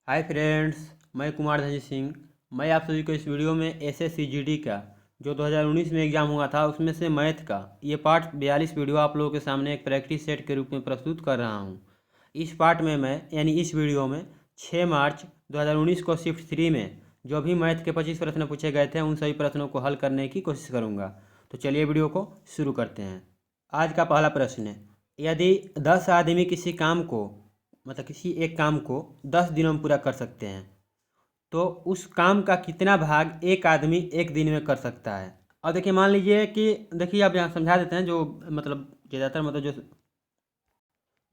Hi friends, मैं कुमार धनजी सिंह। मैं आप सभी को इस वीडियो में एसएससी जीडी का जो 2019 में एग्ज़ाम हुआ था उसमें से मैथ का ये पार्ट 42 वीडियो आप लोगों के सामने एक प्रैक्टिस सेट के रूप में प्रस्तुत कर रहा हूं। इस पार्ट में मैं यानी इस वीडियो में 6 मार्च 2019 को शिफ्ट 3 में जो भी मैथ के 25 प्रश्न पूछे गए थे उन सभी प्रश्नों को हल करने की कोशिश करूँगा। तो चलिए वीडियो को शुरू करते हैं। आज का पहला प्रश्न है, यदि 10 आदमी किसी काम को मतलब किसी एक काम को 10 दिनों में पूरा कर सकते हैं तो उस काम का कितना भाग एक आदमी एक दिन में कर सकता है। और देखिए, मान लीजिए कि देखिए आप यहाँ समझा देते हैं जो मतलब ज़्यादातर मतलब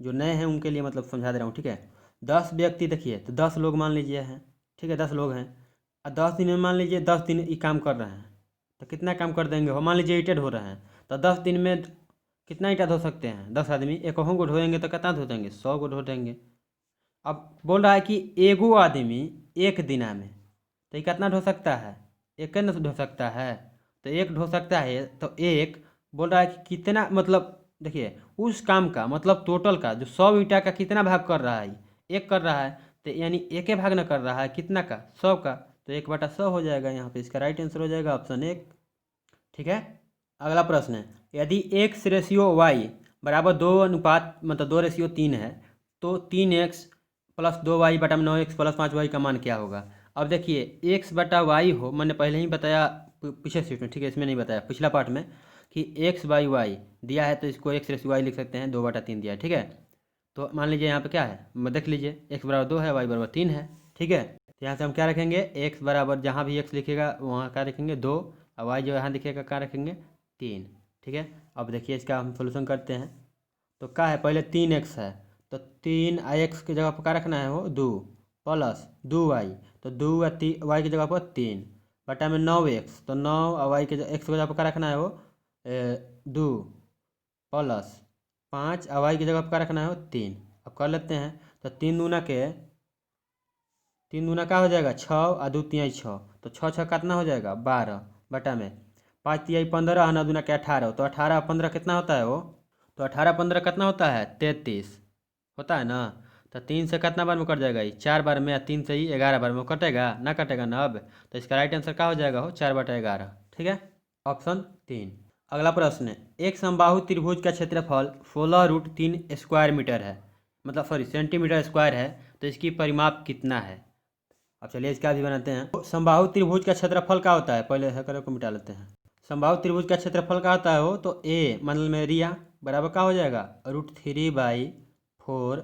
जो नए हैं उनके लिए मतलब समझा दे रहा हूँ, ठीक है। 10 व्यक्ति देखिए, तो 10 लोग मान लीजिए हैं, ठीक है, 10 लोग हैं और 10 दिन में मान लीजिए 10 दिन ये काम कर रहे हैं तो कितना काम कर देंगे हो। मान लीजिए ईंटें ढो रहे हैं तो 10 दिन में कितना ईंटा धो सकते हैं। 10 आदमी एक को ढोएंगे तो कितना धो देंगे, 100 को ढो देंगे। अब बोल रहा है कि एगो आदमी एक दिना में तो ये कितना ढो सकता है, एक न ढो सकता है तो एक ढो सकता है। तो एक बोल रहा है कि कितना मतलब देखिए उस काम का मतलब टोटल का जो 100 ईंटा का कितना भाग कर रहा है, एक कर रहा है तो यानी एक ही भाग न कर रहा है कितना का, 100 का। तो 1/100 हो जाएगा, यहाँ पे इसका राइट आंसर हो जाएगा ऑप्शन 1, ठीक है। अगला प्रश्न है, यदि एक्स रेशियो वाई बराबर 2 अनुपात मतलब 2:3 है तो 3x प्लस 2y बटा 9x प्लस 5y का मान क्या होगा। अब देखिए x बटा वाई हो, मैंने पहले ही बताया पिछले सीट में, ठीक है, इसमें नहीं बताया पिछला पार्ट में कि x/y दिया है तो इसको x/y लिख सकते हैं, 2/3 दिया है, ठीक है। तो मान लीजिए यहाँ पे क्या है, देख लीजिए x बराबर 2 है, y बराबर 3 है, ठीक है। तो यहाँ से हम क्या रखेंगे, x बराबर जहाँ भी x लिखेगा वहाँ क्या रखेंगे 2 और y जो यहाँ दिखेगा क्या रखेंगे 3, ठीक है। अब देखिए इसका हम सोल्यूशन करते हैं तो क्या है, पहले 3x है तो 3x की जगह पर क्या रखना है वो 2 प्लस 2y तो 2 y की जगह पर 3 बटा में 9x तो 9 और y के x की जगह पर क्या रखना है वो 2 प्लस 5 और y की जगह पर क्या रखना है वो 3। अब कर लेते हैं तो 3 दूना क्या हो जाएगा 6 और 2 तिहाई 6 तो 6 कितना हो जाएगा 12 बटा में 5 तिहाई 15 और 9 दूना के 18 तो 18 और 15 कितना होता है वो, तो 18 15 कितना होता है 33 होता है ना। तो 3 से कितना बार में कट जाएगा, ये 4 बार में, 3 से ही 11 बार में कटेगा ना, कटेगा ना। अब तो इसका राइट आंसर क्या हो जाएगा हो 4/11, ठीक है, ऑप्शन 3। अगला प्रश्न है, एक समबाहु त्रिभुज का क्षेत्रफल 16√3 स्क्वायर मीटर है मतलब सॉरी सेंटीमीटर स्क्वायर है तो इसकी परिमाप कितना है। अब चलिए इसका भी बनाते हैं। तो समबाहु त्रिभुज का क्षेत्रफल क्या होता है, पहले हैकर को मिटा लेते हैं। समबाहु त्रिभुज का क्षेत्रफल क्या होता है हो, तो ए मतलब में एरिया बराबर क्या हो जाएगा √3/4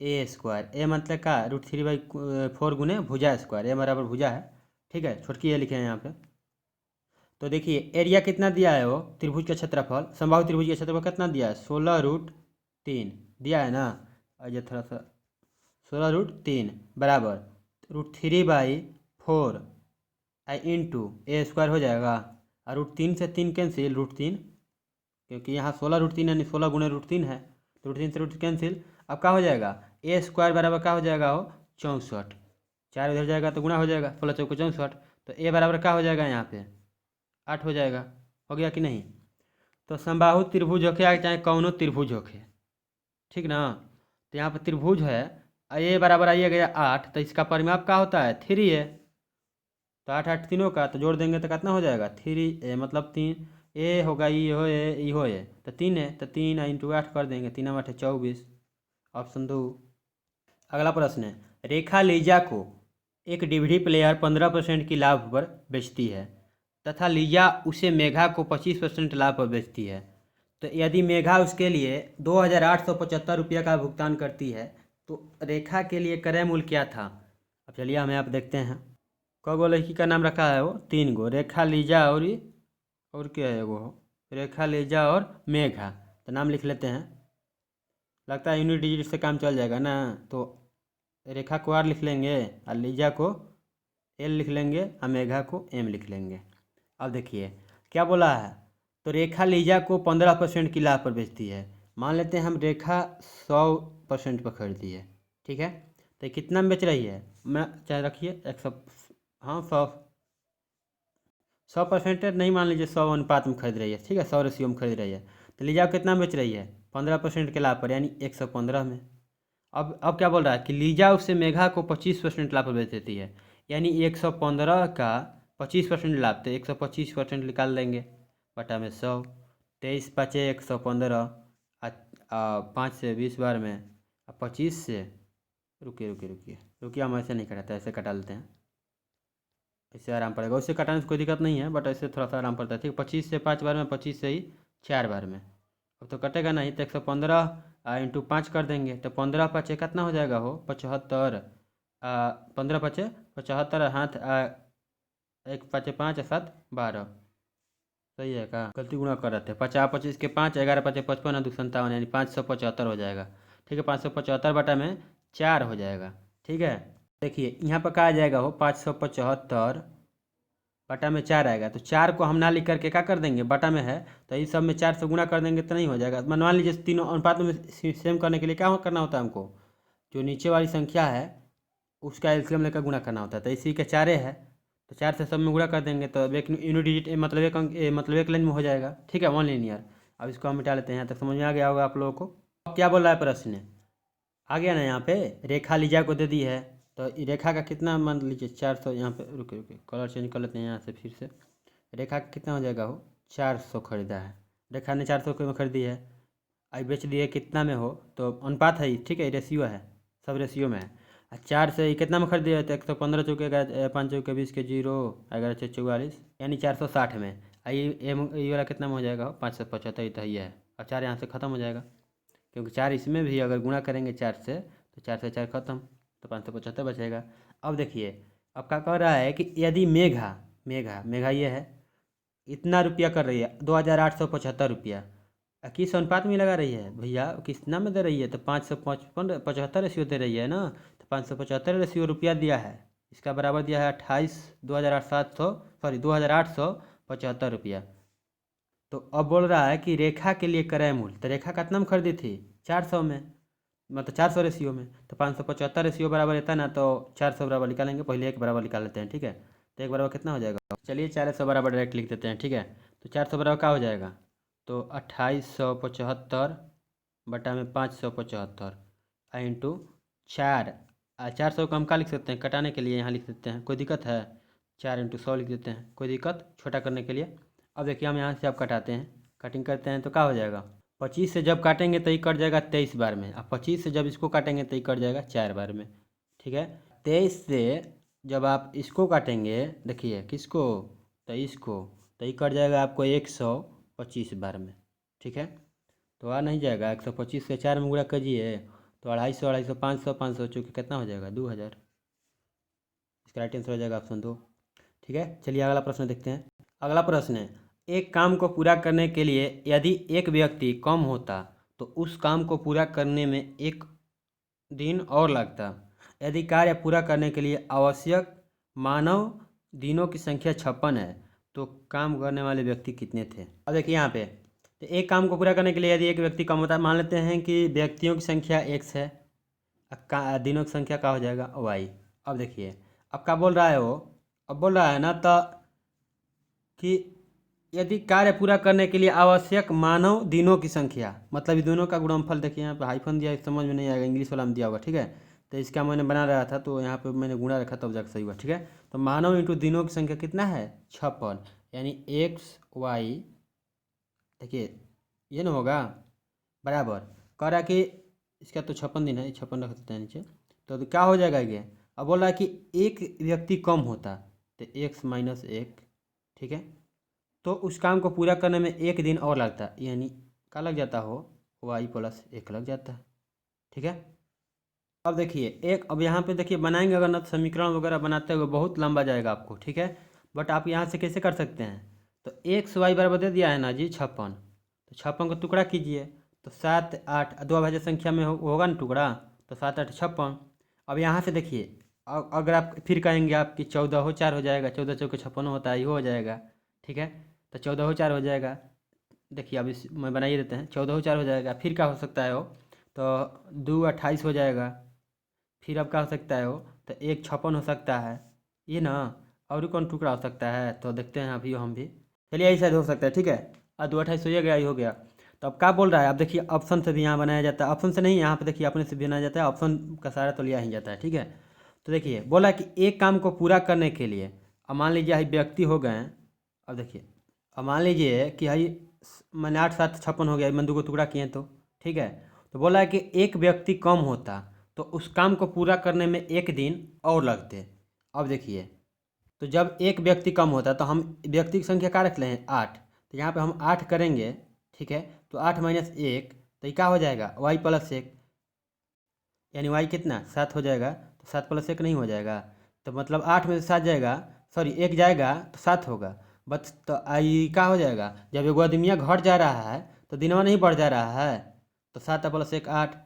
ए स्क्वायर। ए मतलब क्या, √3/4 गुने भुजा स्क्वायर, ए बराबर भुजा है, ठीक है, छोटकी ए लिखे हैं यहाँ पे। तो देखिए एरिया कितना दिया है वो त्रिभुज का क्षेत्रफल, समबाहु त्रिभुज का क्षेत्रफल कितना दिया है 16√3 दिया है ना। और ये थोड़ा सा 16√3 बराबर √3/4 इंटू ए स्क्वायर हो जाएगा और √3 से 3 कैंसिल √3 क्योंकि यहाँ 16√3 यानी 16 गुणे √3 है तो √3 से √3 कैंसिल। अब क्या हो जाएगा ए स्क्वायर बराबर क्या हो जाएगा हो 64, 4 इधर जाएगा तो गुणा हो जाएगा 16 × 4 = 64 तो ए बराबर क्या हो जाएगा यहाँ पे 8 हो जाएगा। हो गया कि नहीं। तो समबाहु त्रिभुज होके या चाहे कौनो त्रिभुज होके, ठीक ना। तो यहाँ पर त्रिभुज है ए बराबर आइए गया 8 तो इसका परिमाप क्या होता है 3 है। तो 8 8 तीनों का तो जोड़ देंगे तो कितना हो जाएगा 3 मतलब 3 ए होगा ई हो ए तो 3 है तो 3 × 8 कर देंगे, 3 8 24, ऑप्शन 2। अगला प्रश्न है, रेखा लीजा को एक डीवीडी प्लेयर 15% की लाभ पर बेचती है तथा लीजा उसे मेघा को 25% लाभ पर बेचती है। तो यदि मेघा उसके लिए 2,875 रुपये का भुगतान करती है तो रेखा के लिए क्रय मूल्य क्या था। अब चलिए हमें आप देखते हैं कगो लड़की का नाम रखा है वो 3 गो, रेखा लीजा और क्या है वो, रेखा लीजा और मेघा। तो नाम लिख लेते हैं, लगता है यूनिट डिजिट से काम चल जाएगा ना। तो रेखा को आर लिख लेंगे और लीजा को एल लिख लेंगे और मेघा को एम लिख लेंगे। अब देखिए क्या बोला है, तो रेखा लीजा को 15% की लाभ पर बेचती है। मान लेते हैं हम रेखा 100% पर खरीदती है, ठीक है। तो कितना में बेच रही है, मैं चाहे रखिए 100, हाँ 100% नहीं, मान लीजिए 100 अनुपात में खरीद रही है, ठीक है, 100 रेशियो में खरीद रही है। तो लीजा कितना में बेच रही है 15% के लाभ पर यानी 115 में। अब क्या बोल रहा है कि लीजा उससे मेघा को 25% लाभ पर बेच देती है, यानी 115 का 25% लाभ, तो 125% निकाल देंगे बटा में 100, 23×5 115, 5 से 20 बार में, 25 से, रुकिए हम ऐसे नहीं कटाते, ऐसे कटा लेते हैं, इससे आराम पड़ेगा, उससे कटाने से कोई दिक्कत नहीं है, बट ऐसे थोड़ा सा आराम पड़ता है, ठीक है। 25 से 5 बार में, 25 से ही 4 बार में, अब तो कटेगा नहीं, तो 115 इंटू 5 कर देंगे, तो 15×5 कितना हो जाएगा हो 75, 15×5 75, हाथ 1×5 5 7 12, सही है का, गलती गुणा कर रहे थे, 50 के 5, 11×5 55, 257, यानी 575 हो जाएगा, ठीक है। 575 बटा में 4 हो जाएगा, ठीक है। देखिए यहाँ पर कहा जाएगा हो 575 बटा में 4 आएगा, तो 4 को हम ना लिख करके क्या कर देंगे, बटा में है तो इस सब में 4 से गुणा कर देंगे तो नहीं हो जाएगा। मान लीजिए तीनों अनुपात में सेम करने के लिए क्या करना होता है हमको, जो नीचे वाली संख्या है उसका एलसीएम लेकर गुणा करना होता है, तो इसी के 4 है, तो 4 से सब में गुणा कर देंगे तो एक यूनिट डिजिट मतलब एक अंक मतलब एक लाइन में हो जाएगा, ठीक है, वन लीनियर। अब इसको हम मिटा लेते हैं, यहाँ तक समझ में आ गया होगा आप लोगों को। अब क्या बोल रहा है प्रश्न, आ गया ना, यहाँ पे रेखा लीजा को दे दी है, तो रेखा का कितना मान लीजिए 400, यहाँ पे रुके कलर चेंज कर लेते हैं यहाँ से फिर से, रेखा का कितना हो जाएगा हो 400 खरीदा है, रेखा ने 400 में खरीदी है, आई बेच दिए कितना में हो, तो अनुपात है, ठीक है, रेशियो है, सब रेशियो में है। 4 से ये कितना में खरीद दिया, तो 115 चौके 5 चौके 20 के 0, 11 6 44, यानी 460 में। ये वाला कितना में हो जाएगा 575, तो ये है, और 4 यहाँ से ख़त्म हो जाएगा, क्योंकि 4 इसमें भी अगर गुणा करेंगे 4 से, तो 4 से 4 खत्म, तो 575 बचेगा। अब देखिए अब क्या कह रहा है कि यदि मेघा ये है, इतना रुपया कर रही है 2875 रुपया, किस अनुपात में लगा रही है भैया, कितना में दे रही है, तो 555 रेशियो दे रही है ना, तो 575 रेशियो रुपया दिया है, इसका बराबर दिया है 2875 रुपया। तो अब बोल रहा है कि रेखा के लिए क्रय मूल्य, तो रेखा कितना में खरीदी थी 400 में, मतलब 400 रेशियो में, तो 575 रेशियो बराबर रहता है ना, तो 400 बराबर निकालेंगे, पहले एक बराबर निकाल लेते हैं, ठीक है। तो एक बराबर कितना हो जाएगा, चलिए 400 बराबर डायरेक्ट लिख देते हैं, ठीक है। तो 400 बराबर क्या हो जाएगा, तो 2875 बटा में 575 इंटू 4, 400 को हम क्या लिख सकते हैं, कटाने के लिए यहाँ लिख सकते हैं, कोई दिक्कत है, 4×100 लिख देते हैं, कोई दिक्कत, छोटा करने के लिए। अब देखिए हम यहाँ से अब कटाते हैं, कटिंग करते हैं तो क्या हो जाएगा, 25 से जब काटेंगे तो ये कट जाएगा 23 बार में, अब 25 से जब इसको काटेंगे तो ये कट जाएगा 4 बार में, ठीक है। 23 से जब आप इसको काटेंगे, देखिए किसको, 23 को, तो ये कट जाएगा आपको 125 बार में, ठीक है। तो आ नहीं जाएगा, 125 से 4 में गुणा कीजिए तो 250, 500 चूँकि कितना हो जाएगा 2000, इसका राइट आंसर हो जाएगा ऑप्शन 2, ठीक है। चलिए अगला प्रश्न देखते हैं। अगला प्रश्न है, एक काम को पूरा करने के लिए यदि एक व्यक्ति कम होता तो उस काम को पूरा करने में 1 दिन और लगता, यदि कार्य पूरा करने के लिए आवश्यक मानव दिनों की संख्या 56 है तो काम करने वाले व्यक्ति कितने थे। अब देखिए यहाँ पे, तो एक काम को पूरा करने के लिए यदि एक व्यक्ति कम होता है, मान लेते हैं कि व्यक्तियों की संख्या x है, दिनों की संख्या क्या हो जाएगा y। अब देखिए अब क्या बोल रहा है वो, अब बोल रहा है ना तो कि यदि कार्य पूरा करने के लिए आवश्यक मानव दिनों की संख्या, मतलब ये दोनों का गुणनफल, देखिए यहाँ पे हाइफन दिया, समझ में नहीं आएगा, इंग्लिश वाला में दिया होगा, ठीक है। तो इसका मैंने बना रहा था तो यहाँ पे मैंने गुणा रखा तब जाकर सही हुआ, ठीक है। तो मानव इंटू दिनों की संख्या कितना है 56, यानी XY, देखिए ये ना होगा बराबर, कह रहा कि इसका तो 56 दिन है, 56 रख देते हैं नीचे, तो क्या हो जाएगा ये, अब बोल रहा है कि एक व्यक्ति कम होता तो x - 1, ठीक है, तो उस काम को पूरा करने में 1 दिन और लगता, यानी क्या लग जाता हो y + 1 लग जाता है, ठीक है। अब देखिए अब यहाँ पे देखिए बनाएंगे अगर ना, तो समीकरण वगैरह बनाते हुए बहुत लंबा जाएगा आपको, ठीक है। बट आप यहाँ से कैसे कर सकते हैं, तो XY बराबर दे दिया है ना जी 56, तो 56 को टुकड़ा कीजिए, तो 7 8 दो अभाज्य संख्या में होगा ना टुकड़ा, तो 7 8 56। अब यहाँ से देखिए अगर आप फिर कहेंगे आप कि 14 4 हो जाएगा, 14 चौके 56 होता है, ये हो जाएगा, ठीक है। तो 14 4 हो जाएगा, देखिए अब इस में बनाइए देते हैं, 14 4 हो जाएगा, फिर क्या हो सकता है वो, तो 2 28 हो जाएगा, फिर अब क्या हो सकता है वो, तो 1 56 हो सकता है, ये ना, और कौन टुकड़ा हो सकता है, तो देखते हैं अभी हम भी, चलिए यही शायद हो सकता है, ठीक है। और 2 28 हो गया, ये हो गया, तो अब क्या बोल रहा है, अब देखिए ऑप्शन से भी यहाँ बनाया जाता है, ऑप्शन से नहीं यहाँ पे देखिए अपने से भी बनाया जाता है, ऑप्शन का सारा तो लिया ही जाता है। ठीक है, तो देखिए बोला कि एक काम को पूरा करने के लिए, अब मान लीजिए ही व्यक्ति हो गए हैं। अब देखिए, अब मान लीजिए कि भाई मैंने 8 7 56 हो गया, मैंने 2 को टुकड़ा किए तो ठीक है। तो बोला है कि एक व्यक्ति कम होता तो उस काम को पूरा करने में 1 दिन और लगते। अब देखिए, तो जब एक व्यक्ति कम होता तो हम व्यक्ति की संख्या क्या रख लें, 8। तो यहाँ पे हम 8 करेंगे, ठीक है। तो 8 - 1 तो ये क्या हो जाएगा, y+1, यानी y कितना 7 हो जाएगा। तो 7+1 नहीं हो जाएगा, तो मतलब 8 में से 7 जाएगा, सॉरी 1 जाएगा तो 7 होगा। बस तो आई क्या हो जाएगा, जब एगो आदमिया घट जा रहा है तो दिनवा नहीं बढ़ जा रहा है, तो 7+1 8,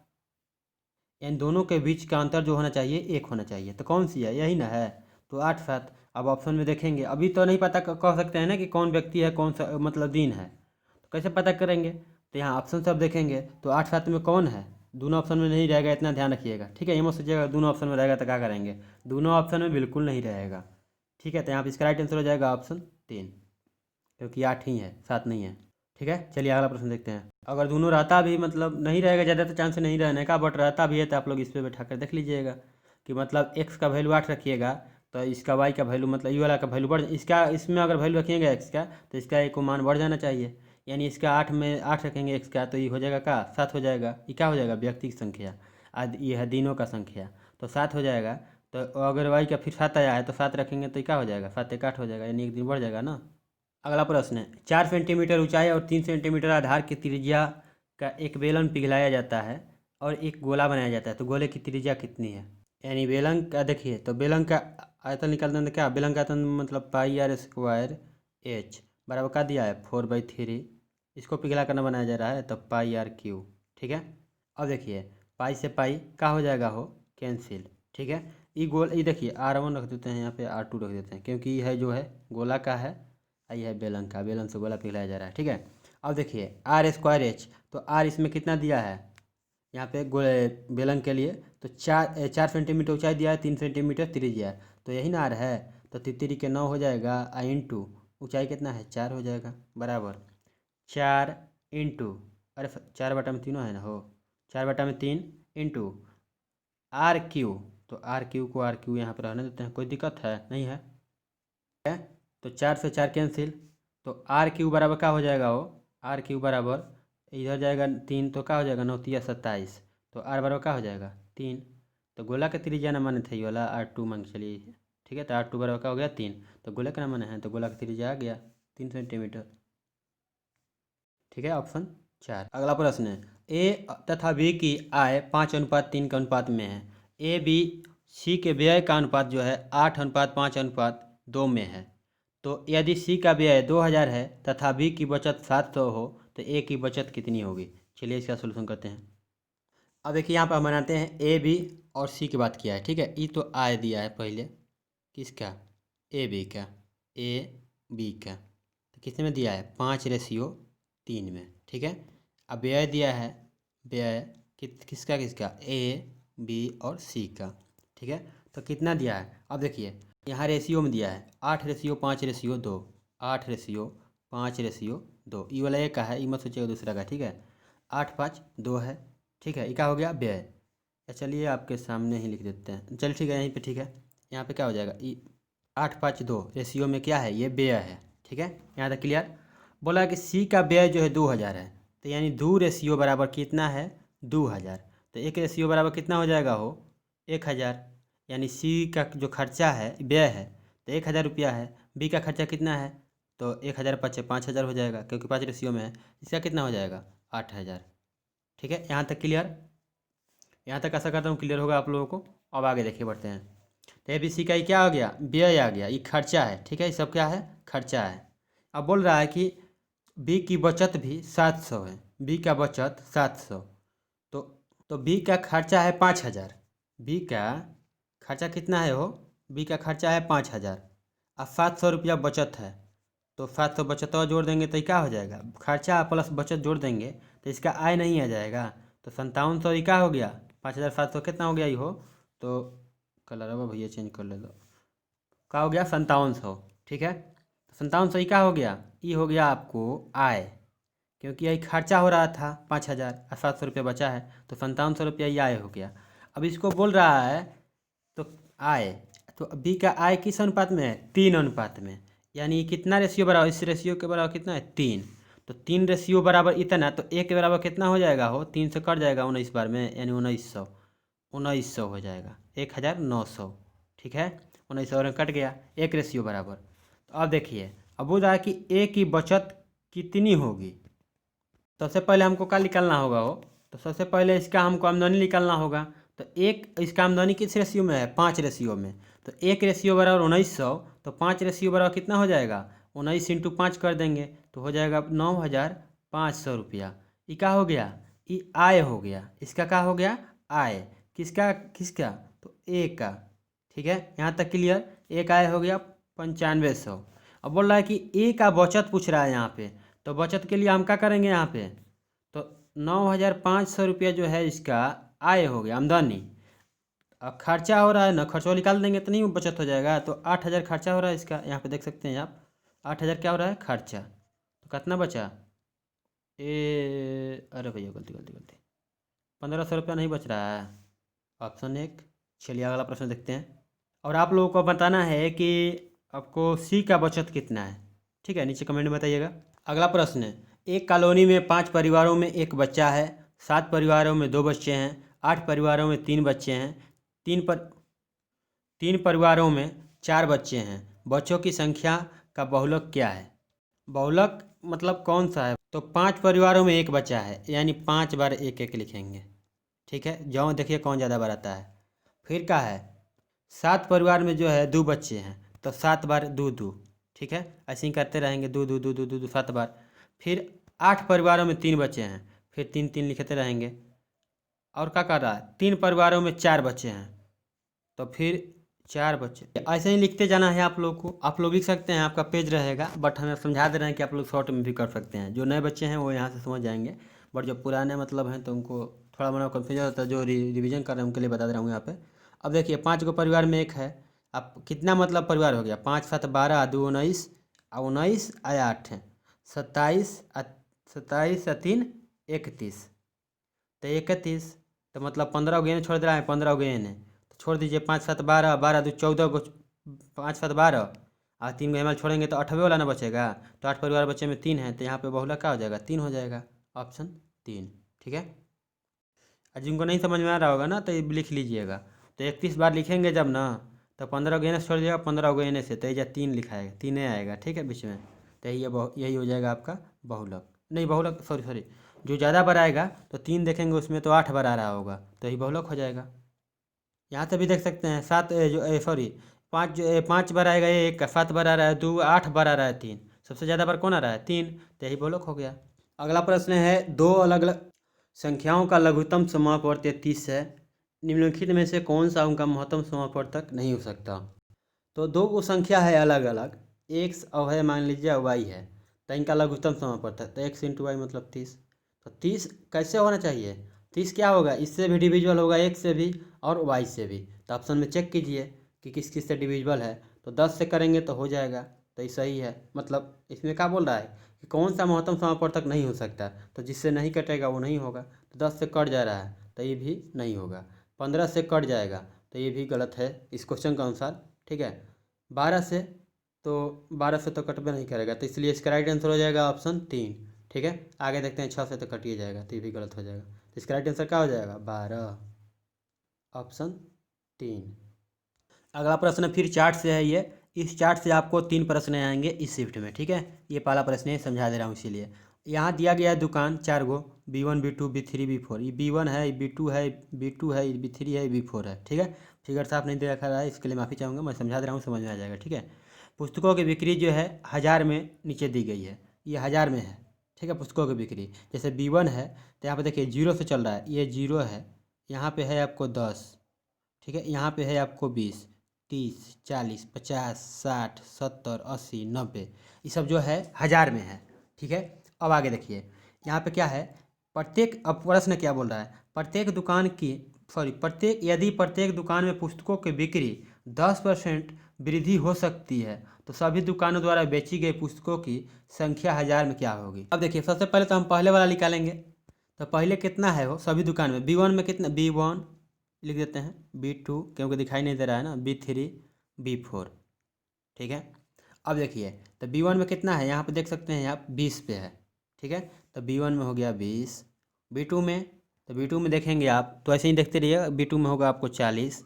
यानी दोनों के बीच का अंतर जो होना चाहिए 1 होना चाहिए। तो कौन सी है, यही ना है। तो 8 7। अब ऑप्शन में देखेंगे, अभी तो नहीं पता कह सकते हैं ना कि कौन व्यक्ति है, कौन सा मतलब दिन है, तो कैसे पता करेंगे। तो यहाँ ऑप्शन से अब देखेंगे तो 8 7 में कौन है, दोनों ऑप्शन में नहीं रहेगा, इतना ध्यान रखिएगा। ठीक है, ये मत सोचिएगा दोनों ऑप्शन में रहेगा तो क्या करेंगे, दोनों ऑप्शन में बिल्कुल नहीं रहेगा। ठीक है, तो यहाँ पर इसका राइट आंसर हो जाएगा ऑप्शन 3, क्योंकि 8 ही है, 7 नहीं है। ठीक है, चलिए अगला प्रश्न देखते हैं। अगर दोनों रहता भी, मतलब नहीं रहेगा, ज़्यादा तो चांस नहीं रहने का, बट रहता भी है तो आप लोग इस पर बैठा कर देख लीजिएगा कि मतलब x का वैल्यू 8 रखिएगा तो इसका y का वैल्यू, मतलब ये वाला का वैल्यू बढ़, इसका इसमें अगर वैल्यू रखिएगा x का तो इसका एक मान बढ़ जाना चाहिए। यानी इसका 8 में 8 रखेंगे x का तो ये हो जाएगा क्या, 7 हो जाएगा। ये क्या हो जाएगा, व्यक्ति की संख्या, आज ये है दिनों का संख्या, तो 7 हो जाएगा। तो अगर y का फिर 7 आया है तो 7 रखेंगे तो ये क्या हो जाएगा, 7 1 8 हो जाएगा, यानी 1 दिन बढ़ जाएगा ना। अगला प्रश्न है, 4 सेंटीमीटर ऊंचाई और 3 सेंटीमीटर आधार की त्रिज्या का एक बेलन पिघलाया जाता है और एक गोला बनाया जाता है, तो गोले की त्रिज्या कितनी है। यानी बेलन का देखिए, तो बेलन का आयतन निकालना है, क्या बेलन का आयतन मतलब πr² बराबर का दिया है 4/3, इसको पिघला करना बनाया जा रहा है तो πr3। ठीक है, अब देखिए पाई से पाई क्या हो जाएगा, हो कैंसिल। ठीक है, ये देखिए r1 रख देते हैं, यहाँ पे r2 रख देते हैं, क्योंकि यह जो है गोला का है, आई है बेलन का, बेलन से गोला पिघलाया जा रहा है। ठीक है, अब देखिए r²h, तो r इसमें कितना दिया है, यहाँ पे बेलन के लिए तो 4 सेंटीमीटर ऊंचाई दिया है, 3 सेंटीमीटर त्रिज्या है, तो यही ना r है। तो 3 3 के 9 हो जाएगा, इंटू ऊंचाई कितना है 4 हो जाएगा, बराबर 4 इंटू, अरे 4/3 है ना, हो 4/3 इंटू r3। तो r3 को r3 यहाँ पर रहने देते हैं, कोई दिक्कत है नहीं है। तो 4 से 4 कैंसिल, तो r3 बराबर क्या हो जाएगा, हो r3 बराबर इधर जाएगा 3, तो क्या हो जाएगा 9 3 27, तो r बराबर क्या हो जाएगा 3। तो गोला का त्रिज्या न माने थे ये वाला r2 मान के चलिए। ठीक है, तो r2 बराबर क्या हो गया 3, तो गोला का न माने है तो गोला का त्रिज्या आ गया 3 सेंटीमीटर। ठीक है, ऑप्शन 4। अगला प्रश्न है, ए तथा बी की आय 5:3 के अनुपात में है, ए बी सी के व्यय का अनुपात जो है 8:5:2 में है। तो यदि सी का व्यय 2000 है तथा बी की बचत 700 हो तो ए की बचत कितनी होगी। चलिए इसका सोल्यूशन करते हैं। अब देखिए यहाँ पर हम बनाते हैं ए बी और सी की बात किया है। ठीक है, ये तो आय दिया है पहले, किसका, ए बी का, ए बी का, तो कितने में दिया है 5:3 में। ठीक है, अब व्यय दिया है, व्यय किसका किसका, ए बी और सी का। ठीक है, तो कितना दिया है, अब देखिए यहाँ रेशियो में दिया है 8:5:2, 8:5:2, ये वाला एक का है, ये मत सोचिएगा दूसरा का। ठीक है, 8:5:2 है। ठीक है, ये क्या हो गया व्यय, चलिए आपके सामने ही लिख देते हैं, चलिए ठीक है यहीं पे। ठीक है, यहाँ पे क्या हो जाएगा, ये 8:5:2 रेशियो में क्या है, ये व्यय है। ठीक है, यहाँ तक क्लियर। बोला कि सी का व्यय जो है 2000 है, तो यानी 2 रेशियो बराबर कितना है 2000, तो 1 रेशियो बराबर कितना हो जाएगा, हो 1000। यानी सी का जो खर्चा है व्यय है तो 1000 रुपया है, बी का खर्चा कितना है तो 1000 5 5000 हो जाएगा, क्योंकि 5 रेशियो में है, इसका कितना हो जाएगा 8000। ठीक है, यहाँ तक क्लियर। यहाँ तक आशा करता हूँ क्लियर होगा आप लोगों को। अब आगे देखिए बढ़ते हैं, तो ए बी सी का ये क्या आ गया, व्यय आ गया, ये खर्चा है। ठीक है, ये सब क्या है, खर्चा है। अब बोल रहा है कि बी की बचत भी 700 है, बी का बचत 700, तो बी का खर्चा है 5000, बी का खर्चा कितना है, हो बी का खर्चा है 5000, अब 700 रुपया बचत है, तो 700 बचत और जोड़ देंगे तो क्या हो जाएगा, खर्चा प्लस बचत जोड़ देंगे तो इसका आय नहीं आ जाएगा, तो 5700 ये क्या हो गया, 5700 कितना हो गया ये, हो तो कलर अब भैया चेंज कर ले लो, क्या हो गया 5700। ठीक है, 5700 ये क्या हो गया, ये हो गया आपको आय, क्योंकि यही खर्चा हो रहा था 5,000 और 700 रुपये बचा है, तो 5700 रुपया ये आय हो गया। अब इसको बोल रहा है तो आय, तो बी का आय किस अनुपात में है? 3 अनुपात में। यानी कितना रेशियो बराबर, इस रेशियो के बराबर कितना है? 3। तो 3 रेशियो बराबर इतना, तो एक के बराबर कितना हो जाएगा? हो 3 से कट जाएगा 19 बार में, यानी 1900 हो जाएगा, 1900। ठीक है, 1900 में कट गया, एक रेशियो बराबर। तो अब देखिए, अब बोल रहा है कि ए की बचत कितनी होगी। सबसे पहले हमको क्या निकालना होगा? हो तो सबसे पहले इसका हमको आमदनी निकालना होगा। तो एक, इसका आमदनी किस रेशियो में है? 5 रेशियो में। तो एक रेशियो बराबर 1900, तो 5 रेशियो बराबर कितना हो जाएगा? 19 इंटू 5 कर देंगे तो हो जाएगा 9500 रुपया। ये क्या हो गया? ये आय हो गया। इसका क्या हो गया? आय। किसका किसका? तो ए का। ठीक है, यहाँ तक क्लियर। एक आय हो गया 9500। अब बोल रहा है कि ए का बचत पूछ रहा है यहाँ पे, तो बचत के लिए हम क्या करेंगे यहाँ पे? तो 9500 रुपया जो है इसका आय हो गया, आमदनी। अब खर्चा हो रहा है ना, खर्चा निकाल देंगे तो नहीं बचत हो जाएगा। तो 8000 खर्चा हो रहा है इसका, यहाँ पे देख सकते हैं आप। 8000 क्या हो रहा है? खर्चा। तो कितना बचा? अरे भैया गलती गलती गलती, 1500 रुपया नहीं बच रहा है। ऑप्शन एक। चलिए अगला प्रश्न देखते हैं। और आप लोगों को बताना है कि आपको सी का बचत कितना है। ठीक है, नीचे कमेंट में बताइएगा। अगला प्रश्न है, एक कॉलोनी में 5 परिवारों में एक बच्चा है, 7 परिवारों में 2 बच्चे हैं, 8 परिवारों में 3 बच्चे हैं, 3 परिवारों में 4 बच्चे हैं। बच्चों की संख्या का बहुलक क्या है? बहुलक मतलब कौन सा है? तो 5 परिवारों में एक बच्चा है, यानी 5 बार एक एक लिखेंगे। ठीक है, जाओ देखिए कौन ज़्यादा बार आता है। फिर क्या है? 7 परिवार में जो है 2 बच्चे हैं, तो 7 बार 2 2। ठीक है, ऐसे ही करते रहेंगे, 2 2 2 2 2 2 7 बार। फिर 8 परिवारों में 3 बच्चे हैं, फिर 3 3 लिखते रहेंगे। और क्या कर रहा है? 3 परिवारों में 4 बच्चे हैं, तो फिर 4 बच्चे। ऐसे ही लिखते जाना है आप लोग को। आप लोग लिख सकते हैं, आपका पेज रहेगा, बट हमें समझा दे रहे हैं कि आप लोग शॉर्ट में भी कर सकते हैं। जो नए बच्चे हैं वो यहाँ से समझ जाएंगे, बट जो पुराने मतलब हैं तो उनको थोड़ा मोड़ा कन्फ्यूजन होता है। जो रिवीजन कर रहे हैं उनके लिए बता दे रहा हूँ यहाँ पे। अब देखिए, 5 गो परिवार में एक है। अब कितना मतलब परिवार हो गया? 5 7 12, 2 19, 19 आया 8 है, 27 27 3 31, तो 31। तो मतलब 15 गेंद छोड़ दे रहा है, 15 गेंद है तो छोड़ दीजिए। 5 7 12, 12 2 14 को, 5 7 12 और 3 गो एमएल छोड़ेंगे तो 8वें वाला ना बचेगा। तो 8 परिवार बच्चे में 3 है, तो यहाँ पे बहुलक क्या हो जाएगा? 3 हो जाएगा, ऑप्शन 3। ठीक है, और जिनको नहीं समझ में आ रहा होगा ना तो ये लिख लीजिएगा। तो 31 बार लिखेंगे जब ना, तो 15 गेंद छोड़ दीजिएगा, 15 गेंद से तो ये 3 लिखाएगा, 3 आएगा। ठीक है, बीच में। तो यही हो जाएगा आपका बहुलक। नहीं, बहुलक सॉरी सॉरी, जो ज़्यादा बार आएगा तो 3 देखेंगे उसमें तो 8 बार आ रहा होगा, तो यही बहुलक हो जाएगा। यहाँ से भी देख सकते हैं, 7 जो सॉरी 5 बार आएगा एक का, 7 बार आ रहा है 2, 8 बार आ रहा है 3, सबसे ज़्यादा बार कौन आ रहा है? 3, तो यही बहुलक हो गया। अगला प्रश्न है, दो अलग अलग संख्याओं का लघुत्तम समापवर्त 33 है, निम्नलिखित में से कौन सा उनका महत्तम समापवर्तक नहीं हो सकता? तो दो को संख्या है अलग अलग, एक्स और है मान लीजिए वाई है, तो इनका लघुत्तम समापवर्तक, तो एक्स इंटू वाई मतलब 30। तो 30 कैसे होना चाहिए? 30 क्या होगा? इससे भी डिविजिबल होगा, एक्स से भी और वाई से भी। तो ऑप्शन में चेक कीजिए कि किस किस से डिविजिबल है। तो 10 से करेंगे तो हो जाएगा, तो ये सही है। मतलब इसमें क्या बोल रहा है कि कौन सा महत्तम समापवर्तक नहीं हो सकता? तो जिससे नहीं कटेगा वो नहीं होगा। तो 10 से कट जा रहा है तो ये भी नहीं होगा। 15 से कट जाएगा तो ये भी गलत है इस क्वेश्चन के अनुसार। ठीक है, 12 से, तो 12 से तो कटबे नहीं करेगा, तो इसलिए इसका राइट आंसर हो जाएगा ऑप्शन 3। ठीक है, आगे देखते हैं, 6 से तो कट ही जाएगा, तो ये भी गलत हो जाएगा। तो इसका राइट आंसर क्या हो जाएगा? 12, ऑप्शन 3। अगला प्रश्न फिर चार्ट से है ये। इस चार्ट से आपको 3 प्रश्न आएंगे इस शिफ्ट में। ठीक है, ये पहला प्रश्न है, समझा दे रहा हूँ इसीलिए। यहाँ दिया गया है दुकान 4 गो, B1 B2 B3 B4। ये B1 है, B2 है, B2 है, B3 है, B4 है। ठीक है, फिगर साफ नहीं देखा रहा है, इसके लिए माफ़ी चाहूँगा, मैं समझा दे रहा हूँ, समझ में आ जाएगा। ठीक है, पुस्तकों की बिक्री जो है 1000 में नीचे दी गई है, ये 1000 में है। ठीक है, पुस्तकों की बिक्री जैसे B1 है तो यहाँ पे देखिए 0 से चल रहा है, ये 0 है। यहाँ पे है आपको 10। ठीक है, यहाँ पे है आपको 20, 30, 40, 50, 60, 70, 80, 90, ये सब जो है 1000 में है। ठीक है, अब आगे देखिए, यहाँ पे क्या है? प्रत्येक, अब प्रश्न क्या बोल रहा है? प्रत्येक दुकान की, सॉरी, प्रत्येक, यदि प्रत्येक दुकान में पुस्तकों की बिक्री 10% वृद्धि हो सकती है तो सभी दुकानों द्वारा बेची गई पुस्तकों की संख्या 1000 में क्या होगी। अब देखिए सबसे पहले तो हम पहले वाला निकालेंगे। तो पहले कितना है वो सभी दुकान में B1 में कितना, B1 लिख देते हैं, B2 क्योंकि दिखाई नहीं दे रहा है ना, B3 B4, ठीक है। अब देखिए तो B1 में कितना है, यहाँ पे देख सकते हैं आप 20 पे है, ठीक है। तो B1 में हो गया 20, B2 में, तो B2 में देखेंगे आप तो ऐसे ही देखते रहिएगा, B2 में होगा आपको 40,